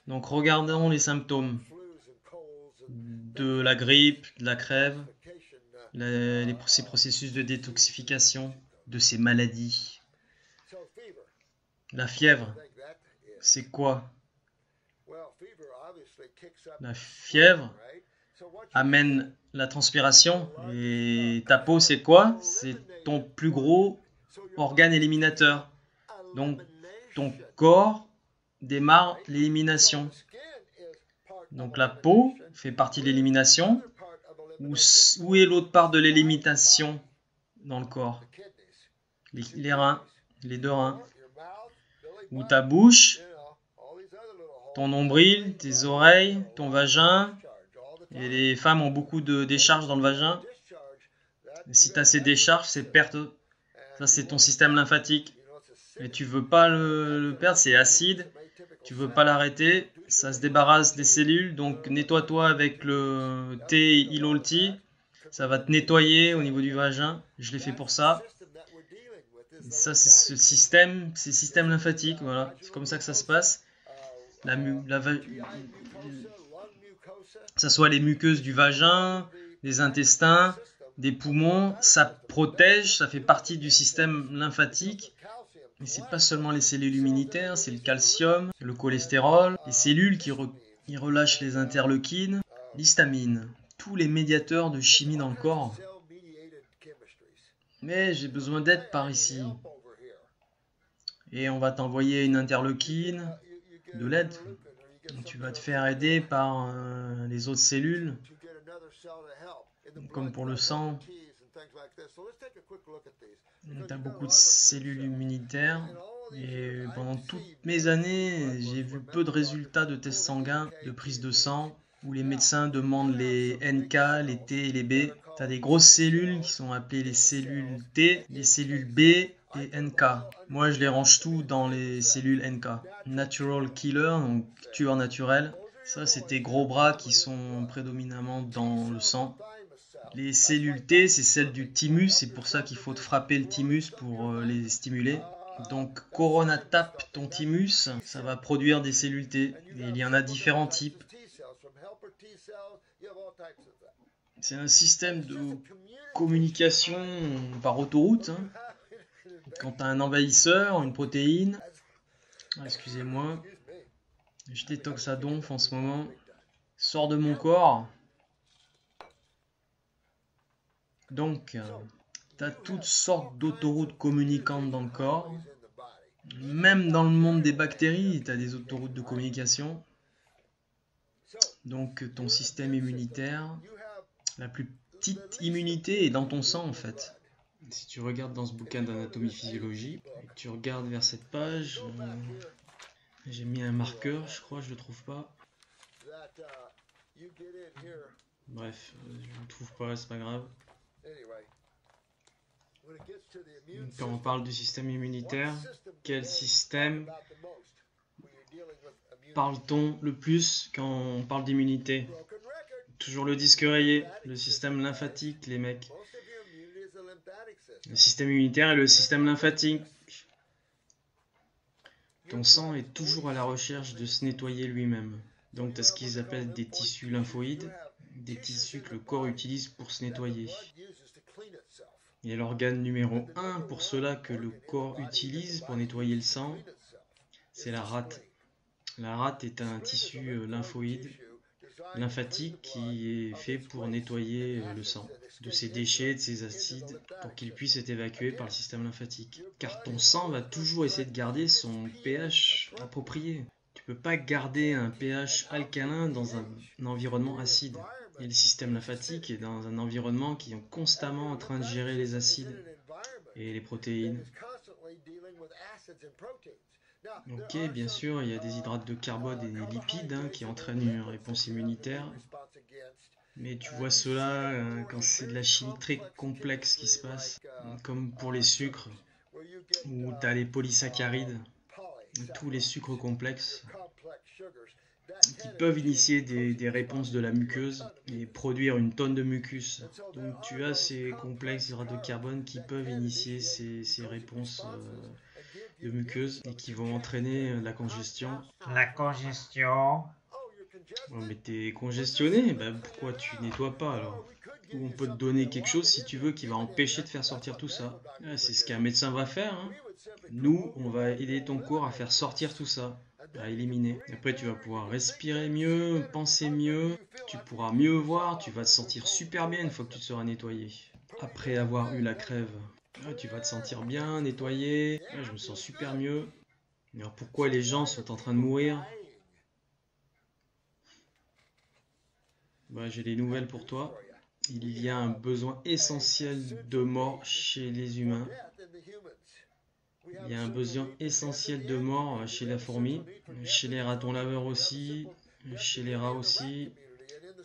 Donc regardons les symptômes de la grippe, de la crève, ces processus de détoxification de ces maladies. La fièvre, c'est quoi? La fièvre amène la transpiration. Et ta peau, c'est quoi? C'est ton plus gros organe éliminateur. Donc, ton corps démarre l'élimination. Donc, la peau fait partie de l'élimination. Où est l'autre part de l'élimination dans le corps? Les reins, les deux reins. ou ta bouche, ton nombril, tes oreilles, ton vagin. Et les femmes ont beaucoup de décharges dans le vagin. Et si tu as ces décharges, ces pertes, ça c'est ton système lymphatique. Et tu veux pas le perdre, c'est acide. Tu veux pas l'arrêter, ça se débarrasse des cellules. Donc nettoie-toi avec le thé Ilolti. Ça va te nettoyer au niveau du vagin. Je l'ai fait pour ça. Et ça c'est ce système, c'est système lymphatique. Voilà, c'est comme ça que ça se passe. Que ce soit les muqueuses du vagin, des intestins, des poumons, ça protège, ça fait partie du système lymphatique. Mais c'est pas seulement les cellules immunitaires, c'est le calcium, le cholestérol, les cellules qui relâchent les interleukines, l'histamine, tous les médiateurs de chimie dans le corps. Mais j'ai besoin d'aide par ici. Et on va t'envoyer une interleukine, de l'aide. Tu vas te faire aider par les autres cellules, comme pour le sang. Tu as beaucoup de cellules immunitaires. Et pendant toutes mes années, j'ai vu peu de résultats de tests sanguins, de prise de sang, où les médecins demandent les NK, les T et les B. Tu as des grosses cellules qui sont appelées les cellules T, les cellules B et NK. Moi, je les range tout dans les cellules NK. Natural Killer, donc tueur naturel. Ça, c'est tes gros bras qui sont prédominamment dans le sang. Les cellules T, c'est celles du thymus, c'est pour ça qu'il faut te frapper le thymus pour les stimuler. Donc Corona tape ton thymus, ça va produire des cellules T. Et il y en a différents types. C'est un système de communication par autoroute. Hein. Quand tu as un envahisseur, une protéine, excusez-moi, je détoxe à donf en ce moment, sort de mon corps. Donc, tu as toutes sortes d'autoroutes communicantes dans le corps. Même dans le monde des bactéries, tu as des autoroutes de communication. Donc, ton système immunitaire, la plus petite immunité est dans ton sang en fait. Si tu regardes dans ce bouquin d'anatomie-physiologie, et que tu regardes vers cette page, j'ai mis un marqueur, je crois, je le trouve pas. Bref, je le trouve pas, c'est pas grave. Quand on parle du système immunitaire, quel système parle-t-on le plus quand on parle d'immunité? Toujours le disque rayé, le système lymphatique, les mecs. Le système immunitaire et le système lymphatique. Ton sang est toujours à la recherche de se nettoyer lui-même. Donc tu as ce qu'ils appellent des tissus lymphoïdes, des tissus que le corps utilise pour se nettoyer. Et l'organe numéro 1 pour cela que le corps utilise pour nettoyer le sang, c'est la rate. La rate est un tissu lymphoïde, lymphatique, qui est fait pour nettoyer le sang de ses déchets, de ses acides, pour qu'il puisse être évacué par le système lymphatique. Car ton sang va toujours essayer de garder son pH approprié. Tu ne peux pas garder un pH alcalin dans un environnement acide. Et le système lymphatique est dans un environnement qui est constamment en train de gérer les acides et les protéines. Ok, bien sûr, il y a des hydrates de carbone et des lipides qui entraînent une réponse immunitaire. Mais tu vois cela quand c'est de la chimie très complexe qui se passe, comme pour les sucres, où tu as les polysaccharides, tous les sucres complexes, qui peuvent initier des réponses de la muqueuse et produire une tonne de mucus. Donc tu as ces complexes hydrates de carbone qui peuvent initier ces réponses de muqueuse et qui vont entraîner la congestion. La congestion. Oh, mais t'es congestionné, ben pourquoi tu nettoies pas alors? Ou on peut te donner quelque chose si tu veux qui va empêcher de faire sortir tout ça. C'est ce qu'un médecin va faire. Hein. Nous, on va aider ton corps à faire sortir tout ça, à éliminer. Après, tu vas pouvoir respirer mieux, penser mieux, tu pourras mieux voir, tu vas te sentir super bien une fois que tu te seras nettoyé. Après avoir eu la crève, tu vas te sentir bien, nettoyé. Je me sens super mieux. Alors pourquoi les gens sont en train de mourir? J'ai des nouvelles pour toi. Il y a un besoin essentiel de mort chez les humains. Il y a un besoin essentiel de mort chez la fourmi, chez les ratons laveurs aussi, chez les rats aussi,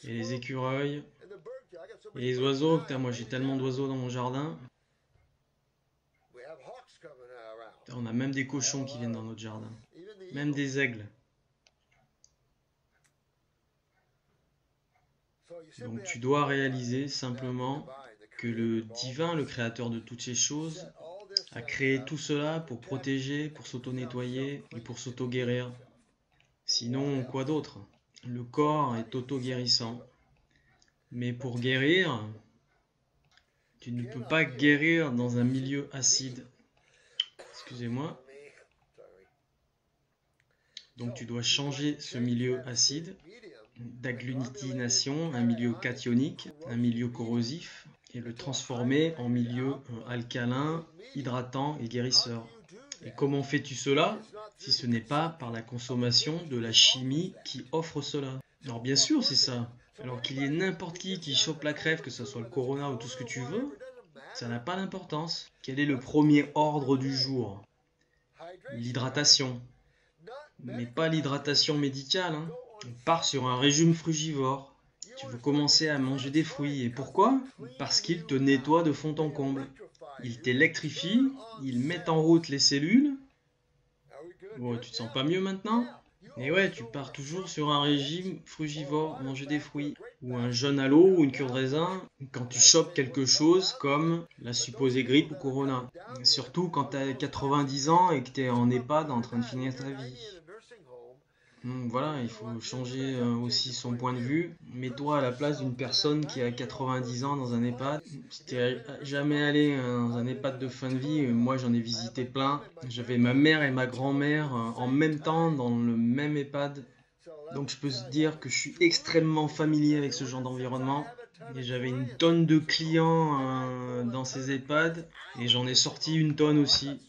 et les écureuils, et les oiseaux. Putain, moi j'ai tellement d'oiseaux dans mon jardin. On a même des cochons qui viennent dans notre jardin, même des aigles. Donc tu dois réaliser simplement que le divin, le créateur de toutes ces choses, a créé tout cela pour protéger, pour s'auto-nettoyer et pour s'auto-guérir. Sinon, quoi d'autre? Le corps est auto-guérissant. Mais pour guérir, tu ne peux pas guérir dans un milieu acide. Excusez-moi. Donc tu dois changer ce milieu acide d'agglutination, un milieu cationique, un milieu corrosif, et le transformer en milieu alcalin, hydratant et guérisseur. Et comment fais-tu cela si ce n'est pas par la consommation de la chimie qui offre cela? Alors bien sûr c'est ça. Alors qu'il y ait n'importe qui chope la crève, que ce soit le corona ou tout ce que tu veux, ça n'a pas d'importance. Quel est le premier ordre du jour? L'hydratation. Mais pas l'hydratation médicale, hein. On part sur un régime frugivore. Tu veux commencer à manger des fruits. Et pourquoi? Parce qu'ils te nettoient de fond en comble. Ils t'électrifient, ils mettent en route les cellules. Bon, tu te sens pas mieux maintenant? Et ouais, tu pars toujours sur un régime frugivore, manger des fruits. Ou un jeûne à l'eau ou une cure de raisin quand tu chopes quelque chose comme la supposée grippe ou corona. Surtout quand tu as 90 ans et que tu es en EHPAD en train de finir ta vie. Voilà, il faut changer aussi son point de vue. Mets-toi à la place d'une personne qui a 90 ans dans un EHPAD. Si tu n'es jamais allé dans un EHPAD de fin de vie, moi j'en ai visité plein. J'avais ma mère et ma grand-mère en même temps dans le même EHPAD. Donc je peux te dire que je suis extrêmement familier avec ce genre d'environnement. Et j'avais une tonne de clients dans ces EHPAD et j'en ai sorti une tonne aussi.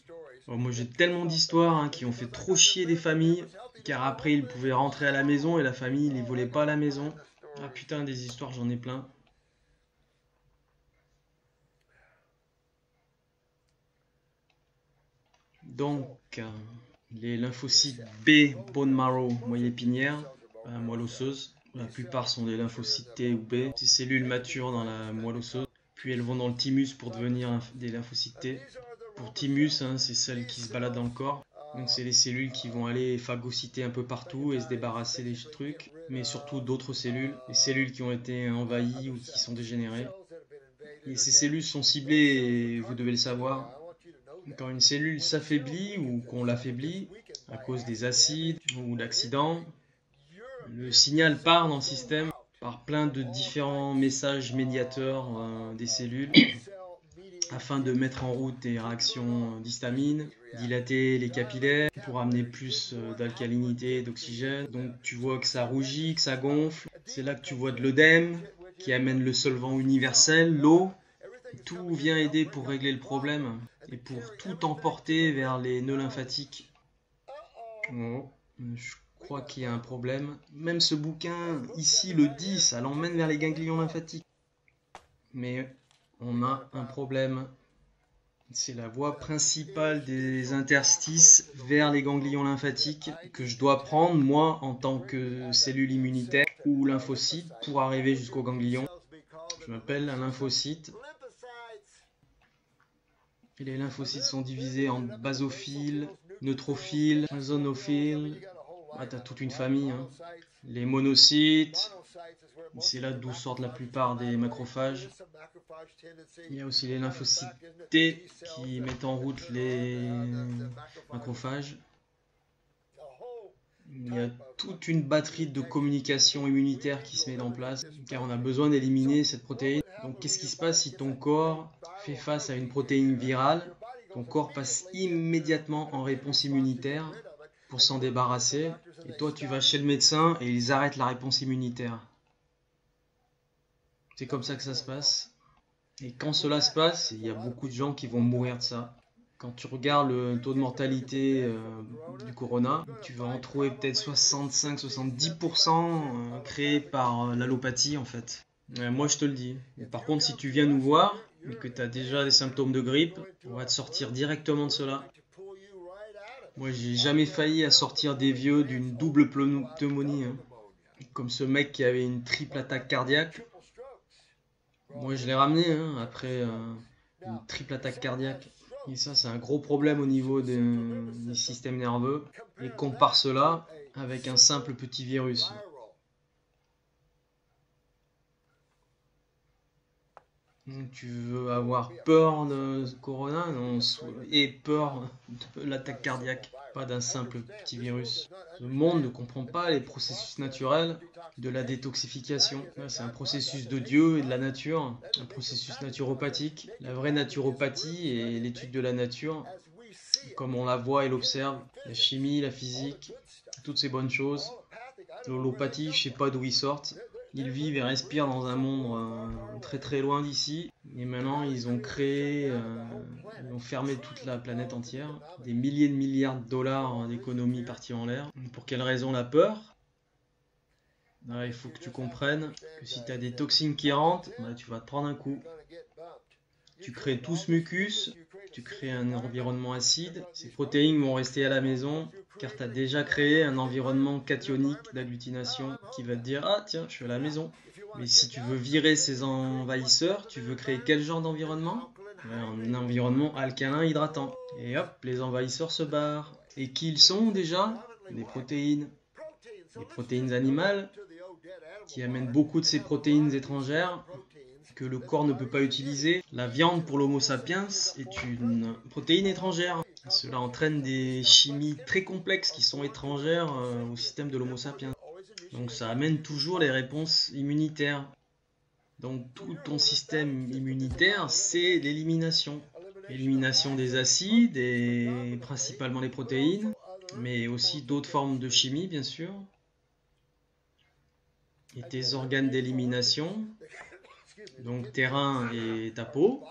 Alors moi j'ai tellement d'histoires qui ont fait trop chier des familles, car après ils pouvaient rentrer à la maison et la famille ne les volait pas à la maison. Ah putain, des histoires j'en ai plein. Donc les lymphocytes B, bone marrow, moelle épinière, moelle osseuse. La plupart sont des lymphocytes T ou B. Ces cellules maturent dans la moelle osseuse, puis elles vont dans le thymus pour devenir des lymphocytes T. Pour thymus, c'est celles qui se baladent dans le corps. Donc c'est les cellules qui vont aller phagocyter un peu partout et se débarrasser des trucs, mais surtout d'autres cellules, les cellules qui ont été envahies ou qui sont dégénérées. Et ces cellules sont ciblées et vous devez le savoir. Quand une cellule s'affaiblit ou qu'on l'affaiblit à cause des acides ou d'accidents, le signal part dans le système par plein de différents messages médiateurs des cellules afin de mettre en route des réactions d'histamine, dilater les capillaires pour amener plus d'alcalinité et d'oxygène. Donc tu vois que ça rougit, que ça gonfle. C'est là que tu vois de l'œdème qui amène le solvant universel, l'eau. Tout vient aider pour régler le problème et pour tout emporter vers les nœuds lymphatiques. Oh, je crois qu'il y a un problème. Même ce bouquin ici le dit, ça l'emmène vers les ganglions lymphatiques. Mais on a un problème. C'est la voie principale des interstices vers les ganglions lymphatiques que je dois prendre, moi, en tant que cellule immunitaire ou lymphocyte, pour arriver jusqu'au ganglion. Je m'appelle un lymphocyte. Et les lymphocytes sont divisés en basophiles, neutrophiles, zonophiles. Ah, t'as toute une famille. Les monocytes. C'est là d'où sortent la plupart des macrophages. Il y a aussi les lymphocytes T qui mettent en route les macrophages. Il y a toute une batterie de communication immunitaire qui se met en place, car on a besoin d'éliminer cette protéine. Donc qu'est-ce qui se passe si ton corps fait face à une protéine virale? Ton corps passe immédiatement en réponse immunitaire pour s'en débarrasser. Et toi, tu vas chez le médecin et ils arrêtent la réponse immunitaire. C'est comme ça que ça se passe. Et quand cela se passe, il y a beaucoup de gens qui vont mourir de ça. Quand tu regardes le taux de mortalité du corona, tu vas en trouver peut-être 65-70% créé par l'allopathie en fait. Moi je te le dis. Et par contre, si tu viens nous voir et que tu as déjà des symptômes de grippe, on va te sortir directement de cela. Moi, j'ai jamais failli à sortir des vieux d'une double pneumonie, hein. Comme ce mec qui avait une triple attaque cardiaque. Moi, je l'ai ramené hein, après une triple attaque cardiaque. Et ça, c'est un gros problème au niveau du système nerveux. Et compare cela avec un simple petit virus. Donc, tu veux avoir peur de Corona et peur de l'attaque cardiaque, pas d'un simple petit virus. Le monde ne comprend pas les processus naturels de la détoxification. C'est un processus de Dieu et de la nature, un processus naturopathique. La vraie naturopathie est l'étude de la nature, comme on la voit et l'observe. La chimie, la physique, toutes ces bonnes choses. L'holopathie, je sais pas d'où ils sortent. Ils vivent et respirent dans un monde très très loin d'ici. Et maintenant, ils ont créé, ils ont fermé toute la planète entière. Des milliers de milliards de dollars d'économies parties en l'air. Pour quelle raison la peur? Il faut que tu comprennes que si tu as des toxines qui rentrent, tu vas te prendre un coup. Tu crées tout ce mucus, tu crées un environnement acide. Ces protéines vont rester à la maison car tu as déjà créé un environnement cationique d'agglutination qui va te dire « Ah tiens, je suis à la maison ». Mais si tu veux virer ces envahisseurs, tu veux créer quel genre d'environnement? Un environnement alcalin hydratant. Et hop, les envahisseurs se barrent. Et qui ils sont déjà? Des protéines. Des protéines animales qui amènent beaucoup de ces protéines étrangères que le corps ne peut pas utiliser. La viande pour l'Homo sapiens est une protéine étrangère. Cela entraîne des chimies très complexes qui sont étrangères au système de l'Homo sapiens. Donc ça amène toujours les réponses immunitaires. Donc tout ton système immunitaire, c'est l'élimination. Élimination des acides et principalement les protéines, mais aussi d'autres formes de chimie bien sûr. Et tes organes d'élimination, donc tes reins et ta peau,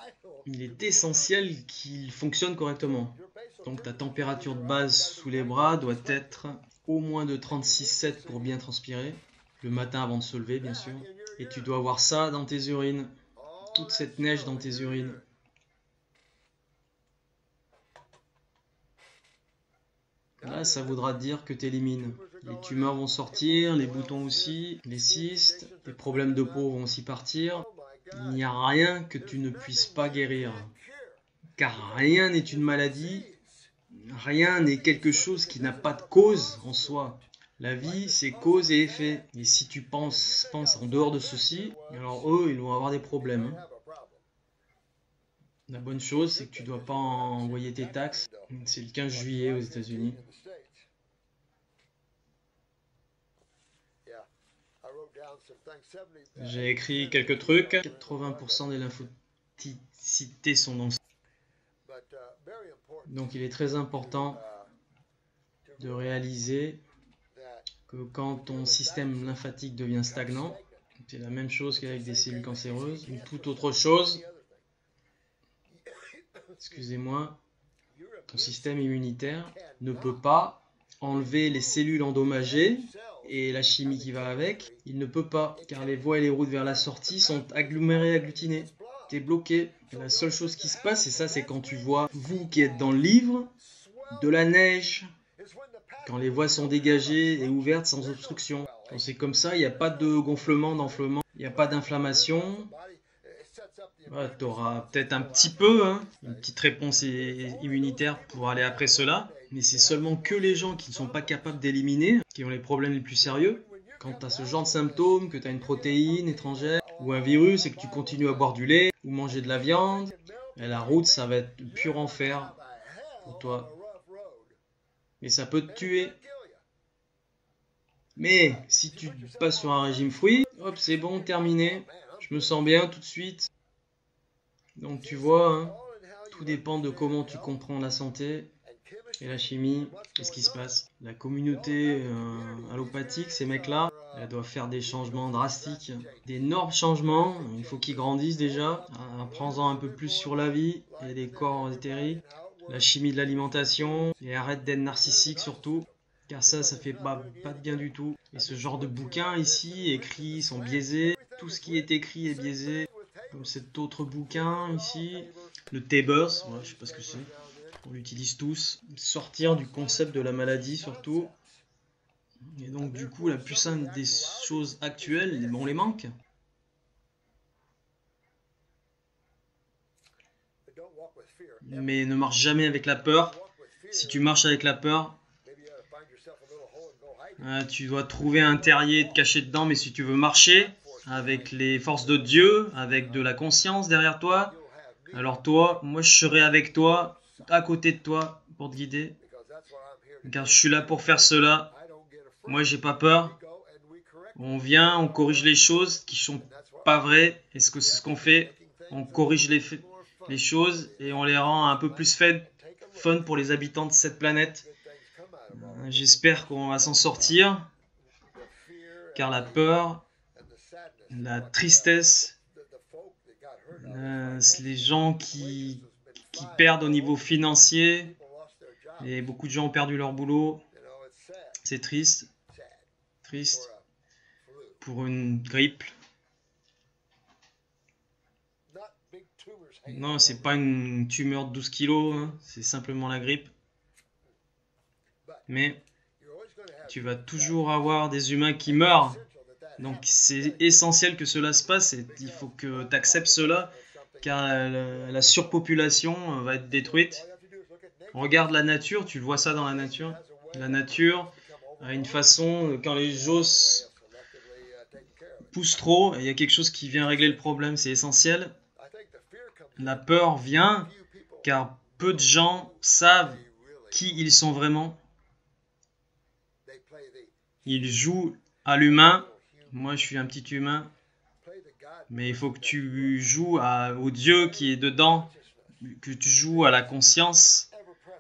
il est essentiel qu'ils fonctionnent correctement. Donc ta température de base sous les bras doit être au moins de 36,7 pour bien transpirer, le matin avant de se lever bien sûr. Et tu dois avoir ça dans tes urines, toute cette neige dans tes urines. Là, ça voudra dire que tu élimines. Les tumeurs vont sortir, les boutons aussi, les cystes, les problèmes de peau vont aussi partir. Il n'y a rien que tu ne puisses pas guérir. Car rien n'est une maladie, rien n'est quelque chose qui n'a pas de cause en soi. La vie, c'est cause et effet. Et si tu penses en dehors de ceci, alors eux, ils vont avoir des problèmes. La bonne chose, c'est que tu ne dois pas envoyer tes taxes. C'est le 15 juillet aux États-Unis. J'ai écrit quelques trucs. 80% des lymphocytes sont dans ce. Donc il est très important de réaliser que quand ton système lymphatique devient stagnant, c'est la même chose qu'avec des cellules cancéreuses ou toute autre chose. Excusez-moi, ton système immunitaire ne peut pas enlever les cellules endommagées et la chimie qui va avec. Il ne peut pas, car les voies et les routes vers la sortie sont agglomérées, agglutinées. Tu es bloqué. Et la seule chose qui se passe, et ça c'est quand tu vois, vous qui êtes dans le livre, de la neige, quand les voies sont dégagées et ouvertes sans obstruction. Quand c'est comme ça, il n'y a pas de gonflement, d'enflement, il n'y a pas d'inflammation. Tu auras peut-être un petit peu, une petite réponse immunitaire pour aller après cela. Mais c'est seulement que les gens qui ne sont pas capables d'éliminer, qui ont les problèmes les plus sérieux. Quand tu as ce genre de symptômes, que tu as une protéine étrangère ou un virus et que tu continues à boire du lait ou manger de la viande, et la route, ça va être pur enfer pour toi. Et ça peut te tuer. Mais si tu passes sur un régime fruit, hop, c'est bon, terminé. Je me sens bien tout de suite. Donc tu vois, tout dépend de comment tu comprends la santé et la chimie. Qu'est-ce qui se passe? La communauté allopathique, ces mecs-là, elle doit faire des changements drastiques, d'énormes changements. Il faut qu'ils grandissent déjà, apprends-en un peu plus sur la vie et les corps éthériques, la chimie de l'alimentation, et arrête d'être narcissique surtout. Car ça fait pas de bien du tout. Et ce genre de bouquins ici, écrits, sont biaisés. Tout ce qui est écrit est biaisé. Comme cet autre bouquin ici, le T-Buzz, je sais pas ce que c'est. On l'utilise tous. Sortir du concept de la maladie surtout. Et donc du coup, la puissance des choses actuelles, on les manque. Mais ne marche jamais avec la peur. Si tu marches avec la peur, tu dois trouver un terrier, te cacher dedans. Mais si tu veux marcher avec les forces de Dieu, avec de la conscience derrière toi, alors toi, moi je serai avec toi, à côté de toi, pour te guider. Car je suis là pour faire cela. Moi j'ai pas peur. On vient, on corrige les choses qui sont pas vraies. Et c'est ce qu'on fait. On corrige les choses et on les rend un peu plus fun pour les habitants de cette planète. J'espère qu'on va s'en sortir. Car la peur, la tristesse, les gens qui perdent au niveau financier, et beaucoup de gens ont perdu leur boulot. C'est triste. Triste. Pour une grippe. Non, c'est pas une tumeur de 12 kilos, hein. C'est simplement la grippe. Mais tu vas toujours avoir des humains qui meurent. Donc c'est essentiel que cela se passe et il faut que tu acceptes cela car la surpopulation va être détruite. Regarde la nature, tu vois ça dans la nature. La nature a une façon, quand les choses poussent trop, il y a quelque chose qui vient régler le problème, c'est essentiel. La peur vient car peu de gens savent qui ils sont vraiment. Ils jouent à l'humain. Moi, je suis un petit humain. Mais il faut que tu joues au Dieu qui est dedans, que tu joues à la conscience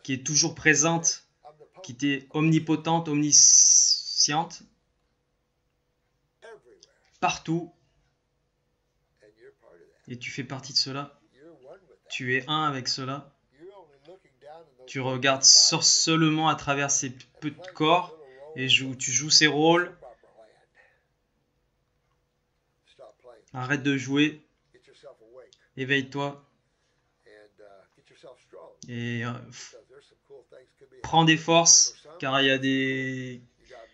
qui est toujours présente, qui est omnipotente, omnisciente, partout. Et tu fais partie de cela. Tu es un avec cela. Tu regardes seulement à travers ces petits corps et tu joues ces rôles. Arrête de jouer. Éveille-toi. Et prends des forces, car il y a des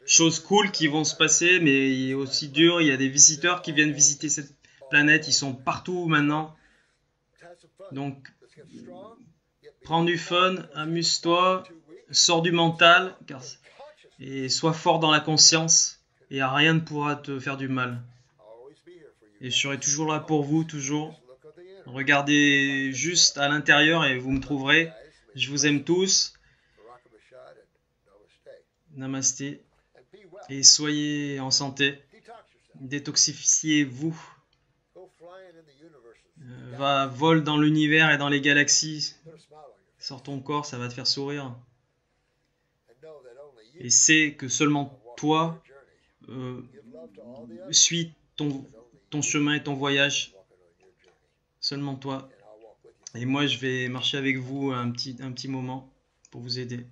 choses cool qui vont se passer, mais il est aussi dur. Il y a des visiteurs qui viennent visiter cette planète. Ils sont partout maintenant. Donc, prends du fun, amuse-toi, sors du mental, et sois fort dans la conscience. Et rien ne pourra te faire du mal. Et je serai toujours là pour vous, toujours. Regardez juste à l'intérieur et vous me trouverez. Je vous aime tous. Namasté. Et soyez en santé. Détoxifiez-vous. Vole dans l'univers et dans les galaxies. Sors ton corps, ça va te faire sourire. Et sais que seulement toi suis ton chemin et ton voyage. Seulement toi. Et moi, je vais marcher avec vous un petit moment pour vous aider.